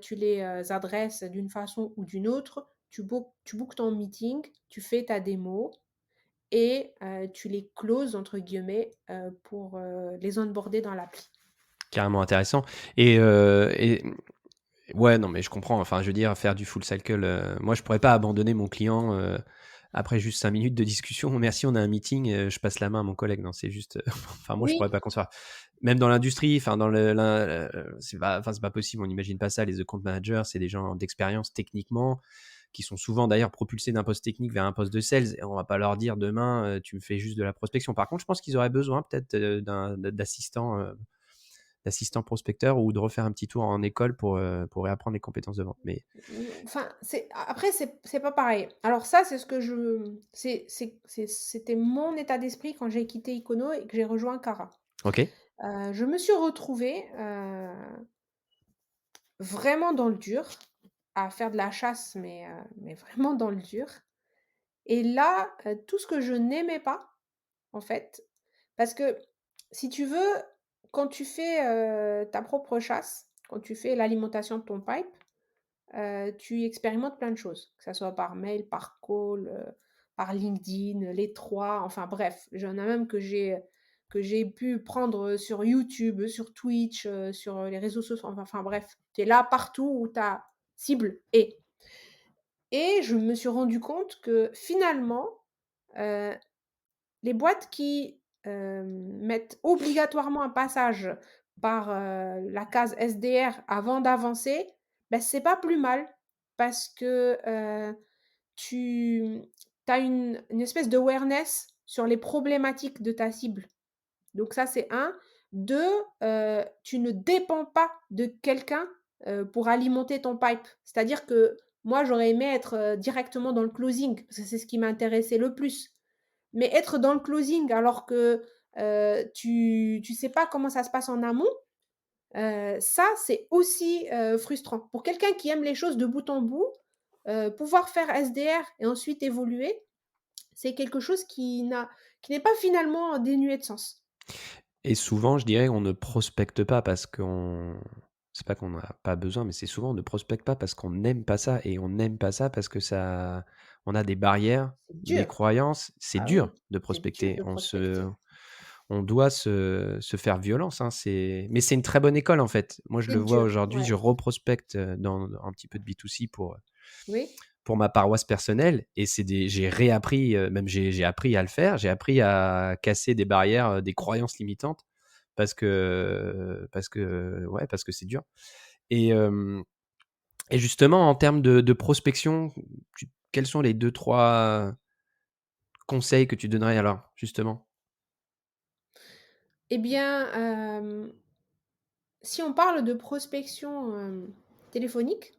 tu les adresses d'une façon ou d'une autre, tu bookes ton meeting, tu fais ta démo et tu les closes entre guillemets pour les onboarder dans l'appli. Carrément intéressant. Et ouais, non, mais je comprends. Enfin, je veux dire, faire du full cycle, moi, je pourrais pas abandonner mon client après juste 5 minutes de discussion. Merci, on a un meeting, je passe la main à mon collègue. Non, c'est juste, enfin, moi, je pourrais Oui, pas concevoir. Même dans l'industrie, enfin, c'est pas possible. On n'imagine pas ça. Les account managers, c'est des gens d'expérience techniquement, qui sont souvent d'ailleurs propulsés d'un poste technique vers un poste de sales. Et on va pas leur dire demain, tu me fais juste de la prospection. Par contre, je pense qu'ils auraient besoin peut-être d'assistant prospecteur ou de refaire un petit tour en école pour réapprendre les compétences de vente. Mais enfin, après, c'est pas pareil. Alors ça, c'est ce que c'était mon état d'esprit quand j'ai quitté Icono et que j'ai rejoint Cara. ok, Je me suis retrouvée vraiment dans le dur, à faire de la chasse, mais vraiment dans le dur. Et là, tout ce que je n'aimais pas, en fait, parce que si tu veux, quand tu fais ta propre chasse, quand tu fais l'alimentation de ton pipe, tu expérimentes plein de choses, que ça soit par mail, par call, par LinkedIn, les 3, enfin bref, j'en ai même que j'ai pu prendre, sur YouTube, sur Twitch, sur, les réseaux sociaux, enfin bref, tu es là partout où ta cible est. Et je me suis rendu compte que finalement, heu, les boîtes qui, mettent obligatoirement un passage par, la case SDR avant d'avancer, bah, c'est pas plus mal parce que, tu as une espèce d'awareness sur les problématiques de ta cible. Donc ça, c'est un. 2, tu ne dépends pas de quelqu'un, pour alimenter ton pipe. C'est-à-dire que moi, j'aurais aimé être, directement dans le closing parce que c'est ce qui m'intéressait le plus. Mais être dans le closing alors que, tu sais pas comment ça se passe en amont, ça, c'est aussi, frustrant. Pour quelqu'un qui aime les choses de bout en bout, pouvoir faire SDR et ensuite évoluer, c'est quelque chose qui n'est pas finalement dénué de sens. et souvent, je dirais, on ne prospecte pas parce qu'on c'est pas qu'on n'a pas besoin, mais c'est souvent on ne prospecte pas parce qu'on n'aime pas ça et on n'aime pas ça parce que ça on a des barrières, C'est des dur. croyances. C'est Ah dur oui, de c'est dur prospecter. de prospecter. On doit se faire violence, hein, mais c'est une très bonne école, en fait. Moi, je C'est le vois dur, aujourd'hui, ouais. je reprospecte, dans un petit peu de B2C Oui, pour ma paroisse personnelle et j'ai réappris, même j'ai appris à le faire. J'ai appris à casser des barrières, des croyances limitantes ouais, parce que c'est dur et hem et justement en termes de prospection, quels sont les deux trois conseils que tu donnerais alors, justement? eh bien, si on parle de prospection, téléphonique,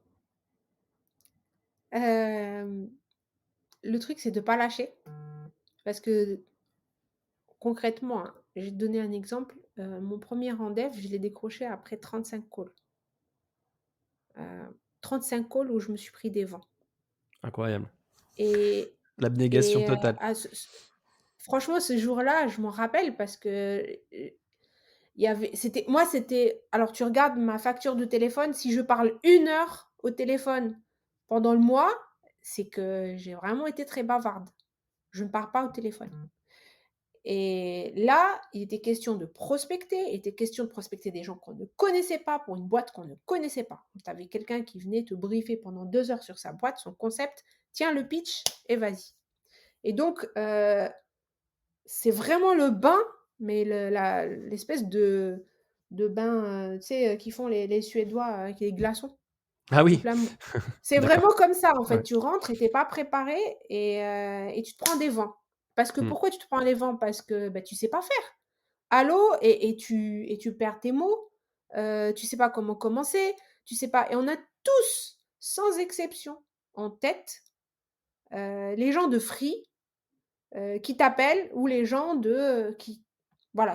hem, le truc, c'est de pas lâcher parce que concrètement, hein, je vais te donner un exemple. Mon premier rendez-vous, je l'ai décroché après 35 calls. 35 calls où je me suis pris des vents. Incroyable. Et, L'abnégation totale. franchement, ce jour-là, je m'en rappelle parce que il y avait, c'était, alors tu regardes ma facture de téléphone, si je parle 1 heure au téléphone pendant le mois, c'est que j'ai vraiment été très bavarde. Je ne parle pas au téléphone. Et là, il était question de prospecter, il était question de prospecter des gens qu'on ne connaissait pas pour une boîte qu'on ne connaissait pas. Tu avais quelqu'un qui venait te briefer pendant 2 heures sur sa boîte, son concept, tiens le pitch et vas-y. Et donc, c'est vraiment le bain, mais l'espèce de bain, tu sais, qui font les Suédois avec les glaçons. Ah En oui, plein, c'est d'accord. vraiment comme ça, en fait. Ouais. Tu rentres et t'es pas préparé et tu te prends des vents. Parce que Mmh. pourquoi tu te prends les vents? Parce que bah, tu sais pas faire. Allô et tu perds tes mots. Tu sais pas comment commencer. Tu sais pas. Et on a tous, sans exception, en tête les gens de Free qui t'appellent ou les gens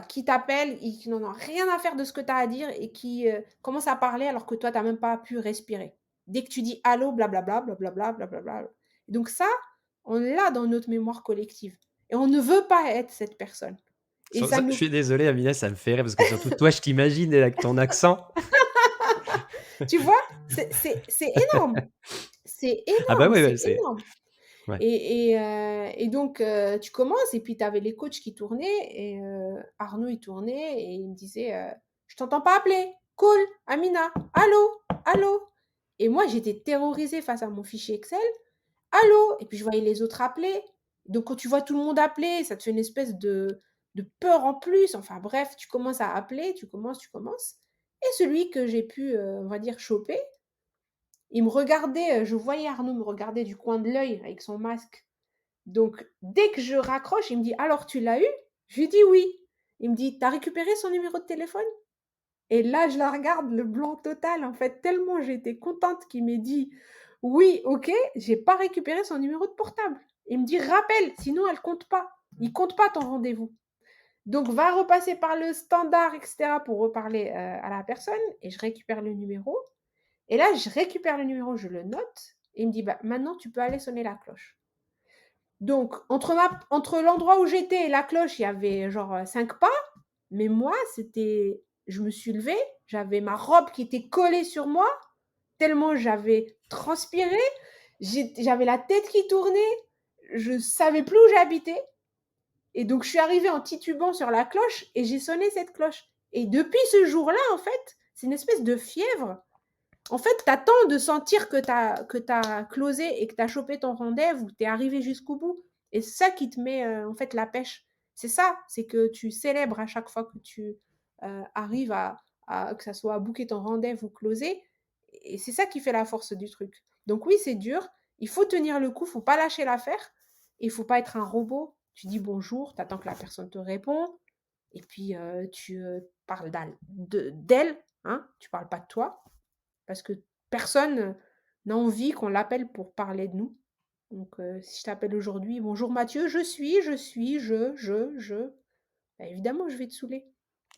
qui t'appellent et qui n'en ont rien à faire de ce que tu as à dire et qui commencent à parler alors que toi, tu n'as même pas pu respirer. Dès que tu dis allô, blablabla, blablabla, blablabla. Donc ça, on l'a dans notre mémoire collective. Et on ne veut pas être cette personne. Et ça Je nous... suis désolé, Amina, ça me fait rire parce que surtout toi, je t'imagine avec ton accent. Tu vois, c'est énorme. C'est Ah bah énorme, oui, c'est ouais, c'est énorme. ouais. Et donc, tu commences et puis tu avais les coachs qui tournaient et Arnaud, il tournait et il me disait je t'entends pas appeler. Cool, Amina. Allô, allô. Et moi, j'étais terrorisée face à mon fichier Excel. Allô. Et puis, je voyais les autres appeler. Donc, quand tu vois tout le monde appeler, ça te fait une espèce de peur en plus. Enfin, bref, tu commences à appeler, tu commences. Et celui que j'ai pu, on va dire, choper, il me regardait, je voyais Arnaud me regarder du coin de l'œil avec son masque. Donc, dès que je raccroche, il me dit alors tu l'as eu? Je lui dis oui. Il me dit t'as récupéré son numéro de téléphone? Et là, je la regarde, le blanc total, en fait, tellement j'étais contente qu'il m'ait dit oui, ok, j'ai pas récupéré son numéro de portable. Il me dit rappelle, sinon elle compte pas. Il compte pas ton rendez-vous. Donc, va repasser par le standard, etc., pour reparler à la personne. Et je récupère le numéro. Et là, je récupère le numéro, je le note. Et il me dit bah, maintenant, tu peux aller sonner la cloche. Donc, entre l'endroit où j'étais et la cloche, il y avait genre 5 pas. Mais moi, je me suis levée, j'avais ma robe qui était collée sur moi, tellement j'avais transpiré, j'avais la tête qui tournait, je savais plus où j'habitais. Et donc, je suis arrivée en titubant sur la cloche et j'ai sonné cette cloche. Et depuis ce jour-là, en fait, c'est une espèce de fièvre. En fait, tu attends de sentir que tu as closé et que tu as chopé ton rendez-vous, tu es arrivé jusqu'au bout. Et c'est ça qui te met en fait la pêche. C'est ça, c'est que tu célèbres à chaque fois que tu arrives que ça soit à booker ton rendez-vous closé. Et c'est ça qui fait la force du truc. Donc oui, c'est dur. Il faut tenir le coup, il ne faut pas lâcher l'affaire. Il ne faut pas être un robot. Tu dis bonjour, tu attends que la personne te réponde. Et puis tu parles d'elle, hein, tu ne parles pas de toi. Parce que personne n'a envie qu'on l'appelle pour parler de nous. Donc, si je t'appelle aujourd'hui, bonjour Mathieu, bah, évidemment, je vais te saouler.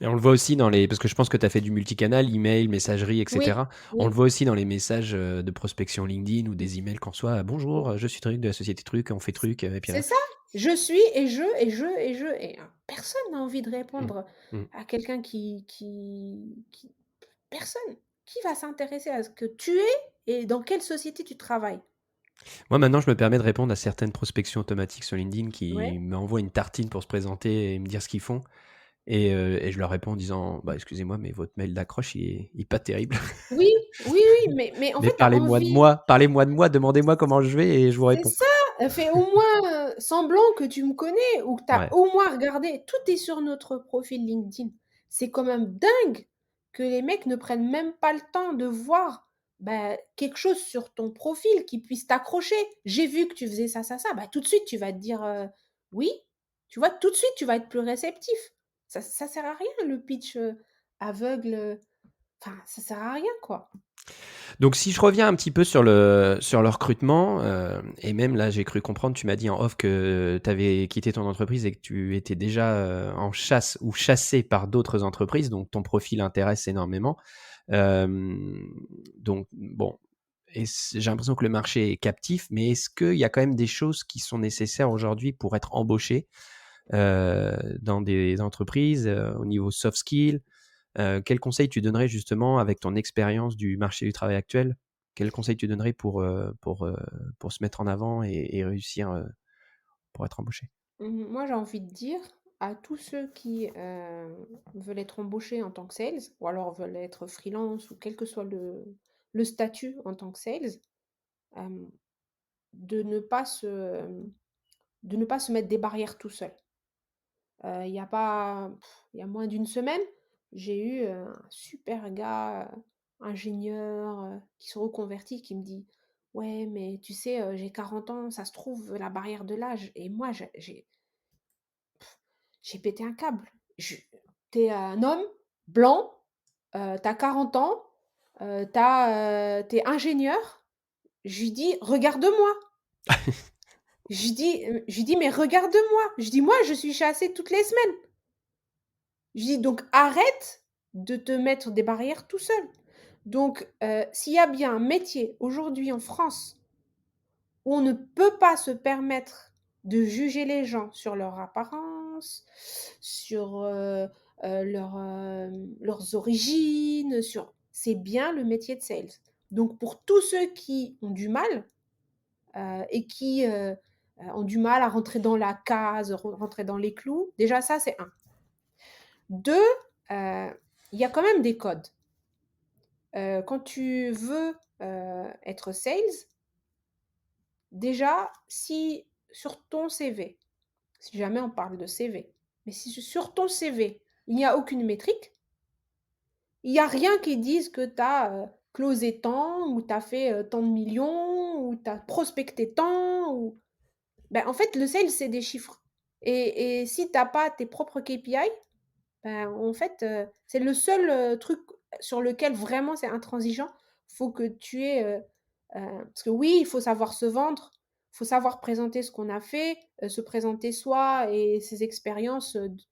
Et on le voit aussi parce que je pense que tu as fait du multicanal, email, messagerie, Oui, etc. On le oui, voit aussi dans les messages de prospection LinkedIn ou des emails qu'on reçoit. oui. Bonjour, je suis Truc de la société Truc, on fait Truc, et puis C'est là. ça. Je suis et personne n'a envie de Mm, répondre mm. à quelqu'un personne. Qui va s'intéresser à ce que tu es et dans quelle société tu travailles? Moi, maintenant, je me permets de répondre à certaines prospections automatiques sur LinkedIn qui Ouais. m'envoient une tartine pour se présenter et me dire ce qu'ils font. Et je leur réponds en disant bah, excusez-moi, mais votre mail d'accroche, il est pas terrible. Oui, oui, oui, mais en Mais fait, tu as envie. parlez-moi de moi, demandez-moi comment je vais et je vous C'est réponds. ça! Fais au moins, semblant que tu me connais ou que tu as Ouais. au moins regardé. Tout est sur notre profil LinkedIn. C'est quand même dingue que les mecs ne prennent même pas le temps de voir, bah, quelque chose sur ton profil qui puisse t'accrocher. «J'ai vu que tu faisais ça, ça, ça», bah, tout de suite tu vas te dire, «Oui». Tu vois? Tout de suite tu vas être plus réceptif. Ça sert à rien le pitch, aveugle, enfin ça sert à rien quoi. Donc si je reviens un petit peu sur le recrutement, et même là j'ai cru comprendre, tu m'as dit en off que tu avais quitté ton entreprise et que tu étais déjà en chasse ou chassé par d'autres entreprises, donc ton profil intéresse énormément. Donc bon, j'ai l'impression que le marché est captif, mais est-ce qu'il y a quand même des choses qui sont nécessaires aujourd'hui pour être embauché dans des entreprises au niveau soft skills? Quel conseil tu donnerais justement avec ton expérience du marché du travail actuel? Quel conseil tu donnerais pour se mettre en avant et réussir, pour être embauché? Moi, j'ai envie de dire à tous ceux qui, veulent être embauchés en tant que sales ou alors veulent être freelance ou quel que soit le statut en tant que sales, hem, de ne pas se, de ne pas se mettre des barrières tout seul. Il y a pas il y a moins d'une semaine, j'ai eu, un super gars, ingénieur, qui se reconvertit, qui me dit: «Ouais, mais tu sais, j'ai 40 ans, ça se trouve, la barrière de l'âge» et moi j'ai pété un câble. Je Tu un homme blanc, tu 40 ans, tu ingénieur. Je lui dis: «Regarde-moi». Je lui dis: «Mais regarde-moi». Je lui dis: «Moi, je suis chassée toutes les semaines». Je lui dis: «Donc arrête de te mettre des barrières tout seul». Donc s'il y a bien un métier aujourd'hui en France où on ne peut pas se permettre de juger les gens sur leur apparence, sur, leurs origines, c'est bien le métier de sales. Donc pour tous ceux qui ont du mal, et qui, ont du mal à rentrer dans la case, rentrer dans les clous, déjà ça c'est un. 2, il y a quand même des codes. Quand tu veux, être sales, déjà si sur ton CV, si jamais on parle de CV, mais si sur ton CV, il n'y a aucune métrique, il y a rien qui dise que tu as, closé tant ou tu as fait, tant de millions ou tu as prospecté tant ou ben, en fait, le sales, c'est des chiffres et si tu as pas tes propres KPI, ben, en fait, c'est le seul, truc sur lequel vraiment c'est intransigeant. Faut que tu aies, parce que oui, il faut savoir se vendre, il faut savoir présenter ce qu'on a fait, se présenter soi et ses expériences, d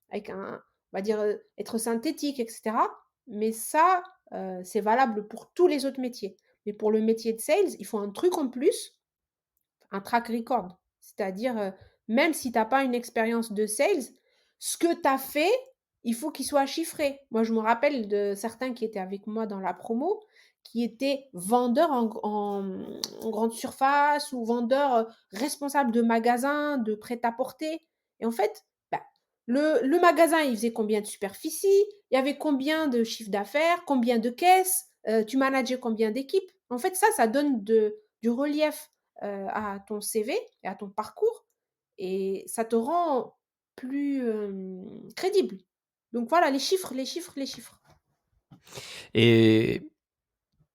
avec on va dire, être synthétique et cetera. Mais ça, c'est valable pour tous les autres métiers. Mais pour le métier de sales, il faut un truc en plus, un track record. C'est-à-dire, même si tu as pas une expérience de sales, ce que tu as fait, il faut qu'il soit chiffré. Moi, je me rappelle de certains qui étaient avec moi dans la promo, qui étaient vendeurs en grande surface ou vendeurs, responsables de magasins, de prêt-à-porter et en fait, bah, le magasin, il faisait combien de superficie? Il y avait combien de chiffre d'affaires? Combien de caisses? Tu manageais combien d'équipes? En fait, ça donne du relief à ton CV et à ton parcours et ça te rend plus, crédible. Donc voilà, les chiffres, les chiffres, les chiffres. Et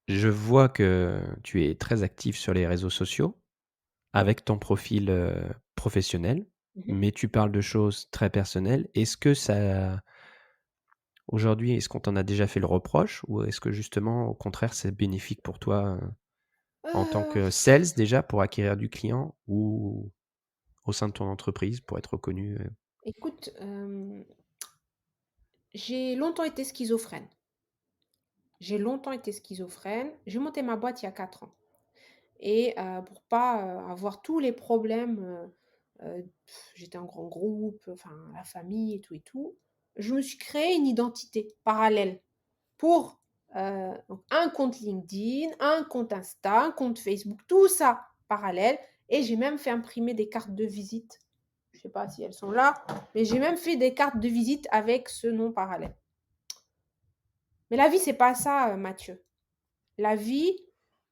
je vois que tu es très actif sur les réseaux sociaux avec ton profil, professionnel, Mmh. mais tu parles de choses très personnelles. Aujourd'hui, est-ce qu'on t'en a déjà fait le reproche ou est-ce que justement, au contraire, c'est bénéfique pour toi, en tant Heu, que sales déjà pour acquérir du client ou au sein de ton entreprise pour être reconnu, écoute, j'ai longtemps été schizophrène. J'ai longtemps été schizophrène. J'ai monté ma boîte il y a 4 ans et pour pas, avoir tous les problèmes, j'étais en grand groupe, enfin la famille et tout, je me suis créé une identité parallèle. Pour, donc un compte LinkedIn, un compte Insta, un compte Facebook, tout ça parallèle et j'ai même fait imprimer des cartes de visite. Je ne sais pas si elles sont là, mais j'ai même fait des cartes de visite avec ce nom parallèle. Mais la vie, c'est pas ça, Mathieu. La vie,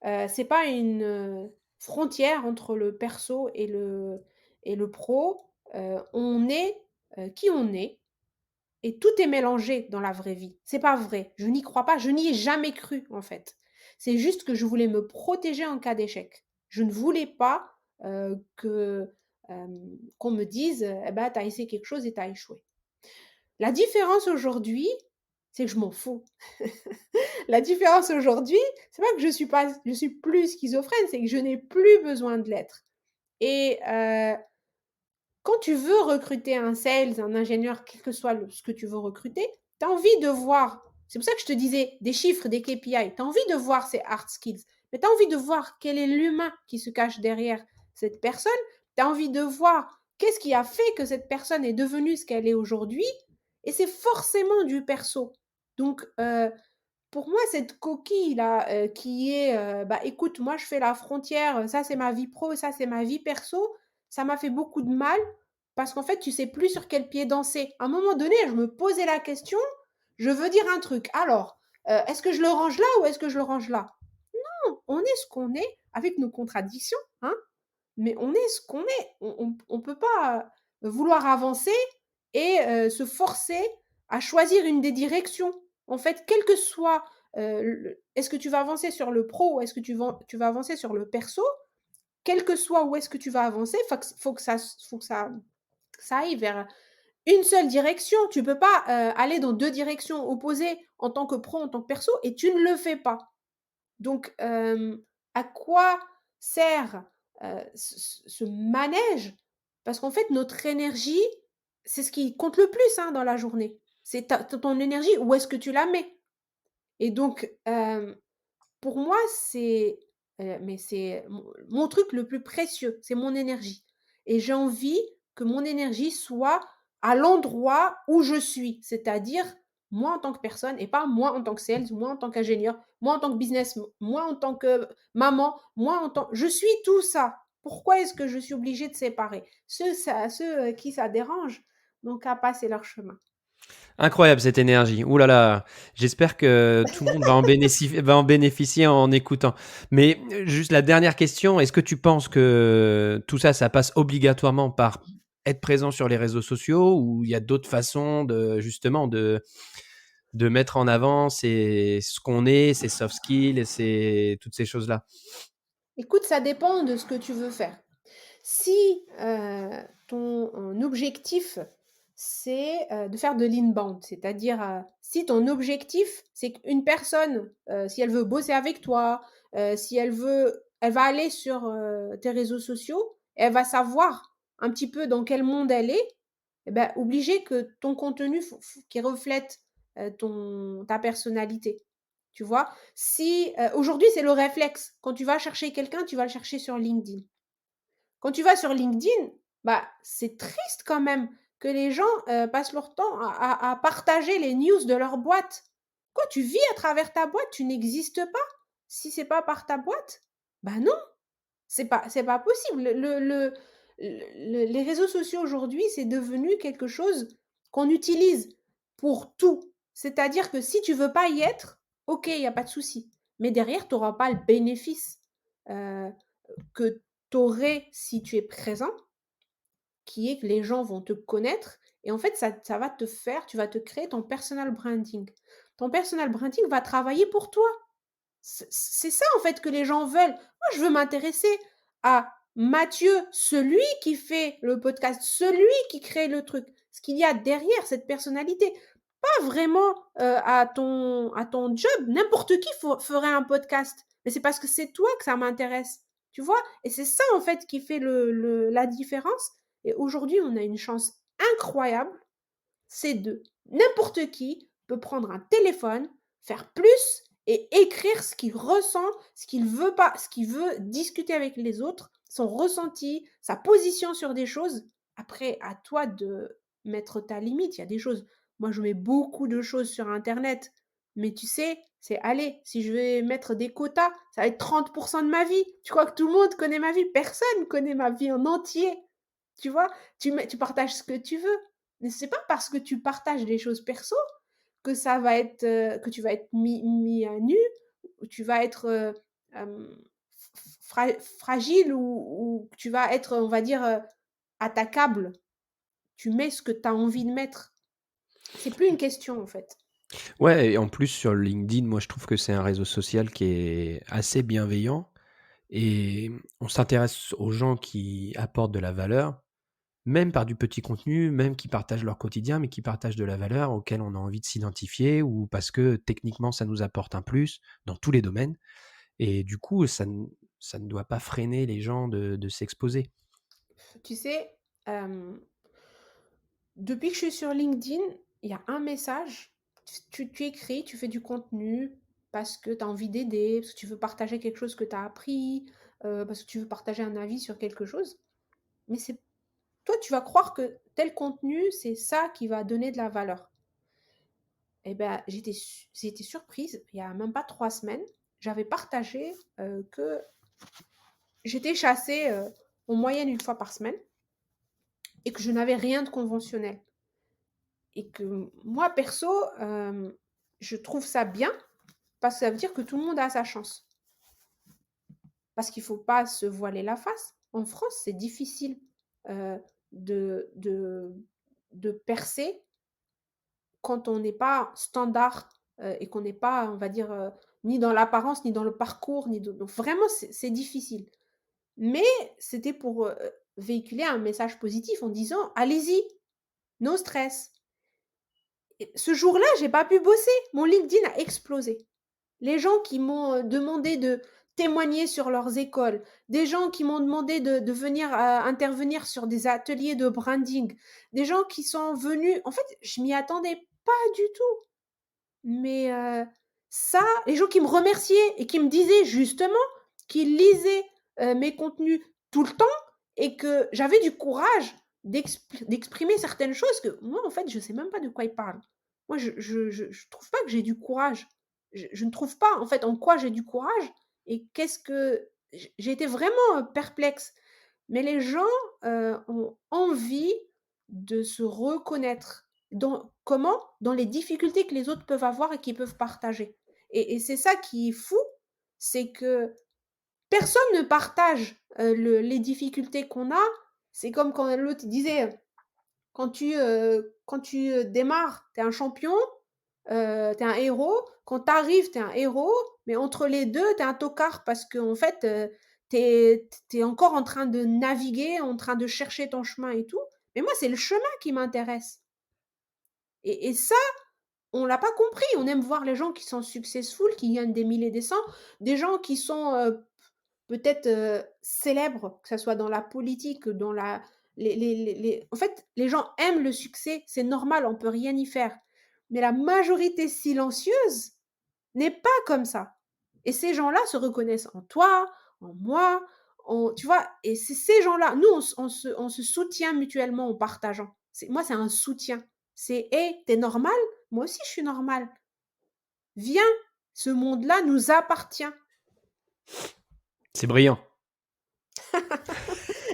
c'est pas une, frontière entre le perso et le pro. On est, qui on est et tout est mélangé dans la vraie vie. C'est pas vrai. Je n'y crois pas. Je n'y ai jamais cru, en fait. C'est juste que je voulais me protéger en cas d'échec. Je ne voulais pas qu'on me dise, eh ben, tu as essayé quelque chose et tu as échoué. La différence aujourd'hui, c'est que je m'en fous. La différence aujourd'hui, c'est pas que je suis plus schizophrène, c'est que je n'ai plus besoin de l'être. Et quand tu veux recruter un sales, un ingénieur, quel que soit ce que tu veux recruter, tu as envie de voir, c'est pour ça que je te disais, des chiffres, des KPI, tu as envie de voir ses hard skills, mais tu as envie de voir quel est l'humain qui se cache derrière cette personne, tu as envie de voir qu'est-ce qui a fait que cette personne est devenue ce qu'elle est aujourd'hui, et c'est forcément du perso. Donc, pour moi, cette coquille-là, qui est, bah, écoute, moi, je fais la frontière, ça, c'est ma vie pro, ça, c'est ma vie perso, ça m'a fait beaucoup de mal parce qu'en fait, tu sais plus sur quel pied danser. À un moment donné, je me posais la question, je veux dire un truc. Alors, est-ce que je le range là ou est-ce que je le range là? Non, on est ce qu'on est avec nos contradictions, hein, mais on est ce qu'on est. On peut pas vouloir avancer et se forcer à choisir une des directions. En fait, quel que soit, est-ce que tu vas avancer sur le pro ou est-ce que tu vas avancer sur le perso, quel que soit où est-ce que tu vas avancer, faut que ça aille vers une seule direction. Tu peux pas aller dans deux directions opposées en tant que pro, en tant que perso, et tu ne le fais pas. Donc, à quoi sert ce manège? Parce qu'en fait, notre énergie, c'est ce qui compte le plus hein, dans la journée. C'est ton énergie, où est-ce que tu la mets? Et donc, pour moi, c'est mon truc le plus précieux, c'est mon énergie. Et j'ai envie que mon énergie soit à l'endroit où je suis, c'est-à-dire moi en tant que personne et pas moi en tant que sales, moi en tant qu'ingénieur, moi en tant que business, moi en tant que maman, moi en tant... Je suis tout ça. Pourquoi est-ce que je suis obligée de séparer ceux qui ça dérange, donc à passer leur chemin. Incroyable cette énergie. Ouh là là, j'espère que tout le monde va en bénéficier en écoutant. Mais juste la dernière question, est-ce que tu penses que tout ça, ça passe obligatoirement par être présent sur les réseaux sociaux ou il y a d'autres façons de justement de mettre en avant ce qu'on est, ses soft skills, toutes ces choses-là? Écoute, ça dépend de ce que tu veux faire. Si ton objectif, c'est de faire de l'inbound, c'est-à-dire si ton objectif, c'est qu'une personne, si elle veut bosser avec toi, si elle va aller sur tes réseaux sociaux, elle va savoir un petit peu dans quel monde elle est, eh ben, obligé que ton contenu qui reflète ta personnalité. Tu vois, si aujourd'hui c'est le réflexe, quand tu vas chercher quelqu'un, tu vas le chercher sur LinkedIn. Quand tu vas sur LinkedIn, bah, c'est triste quand même que les gens passent leur temps à partager les news de leur boîte. Quoi, tu vis à travers ta boîte, tu n'existes pas si c'est pas par ta boîte? Bah non, c'est pas possible. Les réseaux sociaux aujourd'hui, c'est devenu quelque chose qu'on utilise pour tout. C'est-à-dire que si tu veux pas y être, ok, il n'y a pas de souci. Mais derrière, tu n'auras pas le bénéfice euh, que tu aurais si tu es présent, qui est que les gens vont te connaître. Et en fait, ça va te faire, tu vas te créer ton personal branding. Ton personal branding va travailler pour toi. C'est ça, en fait, que les gens veulent. Moi, je veux m'intéresser à Mathieu, celui qui fait le podcast, celui qui crée le truc. Ce qu'il y a derrière cette personnalité. Pas vraiment à ton job. N'importe qui ferait un podcast. Mais c'est parce que c'est toi que ça m'intéresse. Tu vois? Et c'est ça, en fait, qui fait la différence. Et aujourd'hui, on a une chance incroyable. C'est de n'importe qui peut prendre un téléphone, faire plus et écrire ce qu'il ressent, ce qu'il veut pas, ce qu'il veut discuter avec les autres, son ressenti, sa position sur des choses. Après, à toi de mettre ta limite. Il y a des choses. Moi, je mets beaucoup de choses sur Internet. Mais tu sais, c'est allez, si je vais mettre des quotas, ça va être 30% de ma vie. Tu crois que tout le monde connaît ma vie? Personne connaît ma vie en entier. Tu vois, tu partages ce que tu veux. Mais c'est pas parce que tu partages des choses perso que ça va être que tu vas être mis à nu, ou tu vas être fragile ou tu vas être, on va dire, attaquable. Tu mets ce que tu as envie de mettre. C'est plus une question en fait. Ouais, et en plus sur LinkedIn, moi je trouve que c'est un réseau social qui est assez bienveillant et on s'intéresse aux gens qui apportent de la valeur, même par du petit contenu, même qui partagent leur quotidien, mais qui partagent de la valeur auquel on a envie de s'identifier ou parce que techniquement ça nous apporte un plus dans tous les domaines. Et du coup, ça ne doit pas freiner les gens de s'exposer. Tu sais, depuis que je suis sur LinkedIn, il y a un message, tu écris, tu fais du contenu parce que tu as envie d'aider, parce que tu veux partager quelque chose que tu as appris, parce que tu veux partager un avis sur quelque chose. Mais c'est toi, tu vas croire que tel contenu, c'est ça qui va donner de la valeur. Eh ben, j'ai été surprise, il y a même pas 3 semaines, j'avais partagé que j'étais chassée en moyenne une fois par semaine et que je n'avais rien de conventionnel. Et que moi, perso, je trouve ça bien parce que ça veut dire que tout le monde a sa chance. Parce qu'il ne faut pas se voiler la face. En France, c'est difficile euh, de, de, de percer quand on n'est pas standard et qu'on n'est pas, on va dire, ni dans l'apparence, ni dans le parcours. Donc vraiment, c'est difficile. Mais c'était pour véhiculer un message positif en disant, allez-y, no stress. Et ce jour-là, j'ai pas pu bosser. Mon LinkedIn a explosé. Les gens qui m'ont demandé de témoigner sur leurs écoles, des gens qui m'ont demandé de venir intervenir sur des ateliers de branding, des gens qui sont venus. En fait, je m'y attendais pas du tout. Mais ça, les gens qui me remerciaient et qui me disaient justement qu'ils lisaient mes contenus tout le temps et que j'avais du courage d'exprimer certaines choses que moi, en fait, je sais même pas de quoi ils parlent. Moi, je trouve pas que j'ai du courage. Je ne trouve pas, en fait, en quoi j'ai du courage et qu'est-ce que... J'ai été vraiment perplexe. Mais les gens ont envie de se reconnaître comment? Dans les difficultés que les autres peuvent avoir et qu'ils peuvent partager. Et c'est ça qui est fou, c'est que personne ne partage les difficultés qu'on a. C'est comme quand l'autre disait, quand tu démarres, tu es un champion, tu es un héros. Quand tu arrives, tu es un héros. Mais entre les deux, tu es un tocard parce qu'en fait, tu es encore en train de naviguer, en train de chercher ton chemin et tout. Mais moi, c'est le chemin qui m'intéresse. Et ça, on l'a pas compris. On aime voir les gens qui sont successful, qui gagnent des milliers, des cents, des gens qui sont peut-être célèbres, que ce soit dans la politique, dans la... En fait, les gens aiment le succès, c'est normal, on peut rien y faire. Mais la majorité silencieuse n'est pas comme ça. Et ces gens-là se reconnaissent en toi, en moi, tu vois, et c'est ces gens-là, nous, on se soutient mutuellement en partageant. Moi, c'est un soutien. C'est, hé, t'es normal? Moi aussi, je suis normal. Viens, ce monde-là nous appartient. C'est brillant.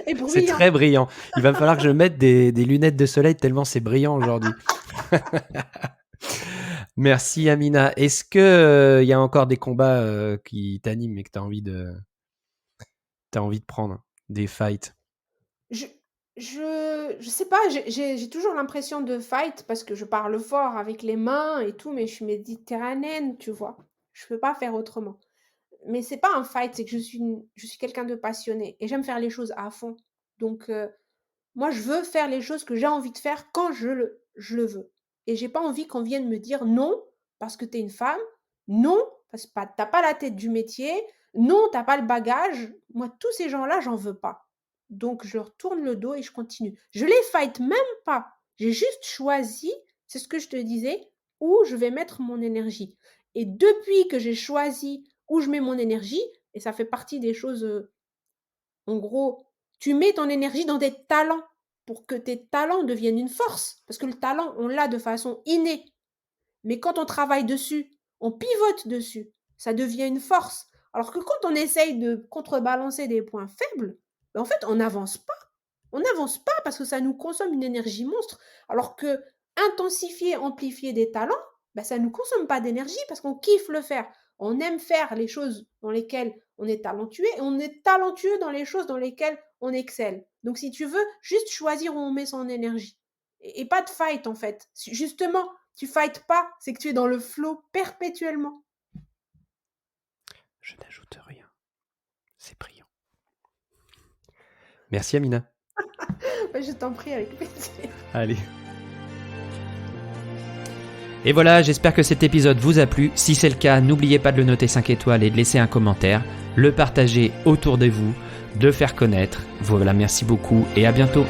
Et C'est bruyant. très brillant. Il va falloir que je mette des lunettes de soleil tellement c'est brillant aujourd'hui. Merci Amina. Est-ce que y a encore des combats qui t'animent et que tu as envie de prendre? Des fights? Je, je sais pas, j'ai toujours l'impression de fight parce que je parle fort avec les mains et tout, mais je suis méditerranéenne, tu vois. Je peux pas faire autrement. Mais c'est pas un fight, c'est que je suis quelqu'un de passionné et j'aime faire les choses à fond. Donc, moi, je veux faire les choses que j'ai envie de faire quand je le veux. Et j'ai pas envie qu'on vienne me dire non parce que tu es une femme, non parce que t'as pas la tête du métier, non, t'as pas le bagage. Moi, tous ces gens-là, j'en veux pas. Donc, je leur tourne le dos et je continue. Je les fight même pas. J'ai juste choisi, c'est ce que je te disais, où je vais mettre mon énergie. Et depuis que j'ai choisi où je mets mon énergie, et ça fait partie des choses en gros, tu mets ton énergie dans tes talents pour que tes talents deviennent une force. Parce que le talent, on l'a de façon innée. Mais quand on travaille dessus, on pivote dessus, ça devient une force. Alors que quand on essaye de contrebalancer des points faibles, ben en fait, on n'avance pas. On n'avance pas parce que ça nous consomme une énergie monstre. Alors que intensifier, amplifier des talents, ben ça ne nous consomme pas d'énergie parce qu'on kiffe le faire. On aime faire les choses dans lesquelles on est talentueux et on est talentueux dans les choses dans lesquelles on excelle. Donc si tu veux, juste choisir où on met son énergie. Et pas de fight en fait. Justement, tu fights pas, c'est que tu es dans le flow perpétuellement. Je n'ajoute rien. C'est brillant. Merci Amina. Je t'en prie, avec plaisir. Allez. Et voilà, j'espère que cet épisode vous a plu. Si c'est le cas, n'oubliez pas de le noter 5 étoiles et de laisser un commentaire, le partager autour de vous, de faire connaître. Voilà, merci beaucoup et à bientôt.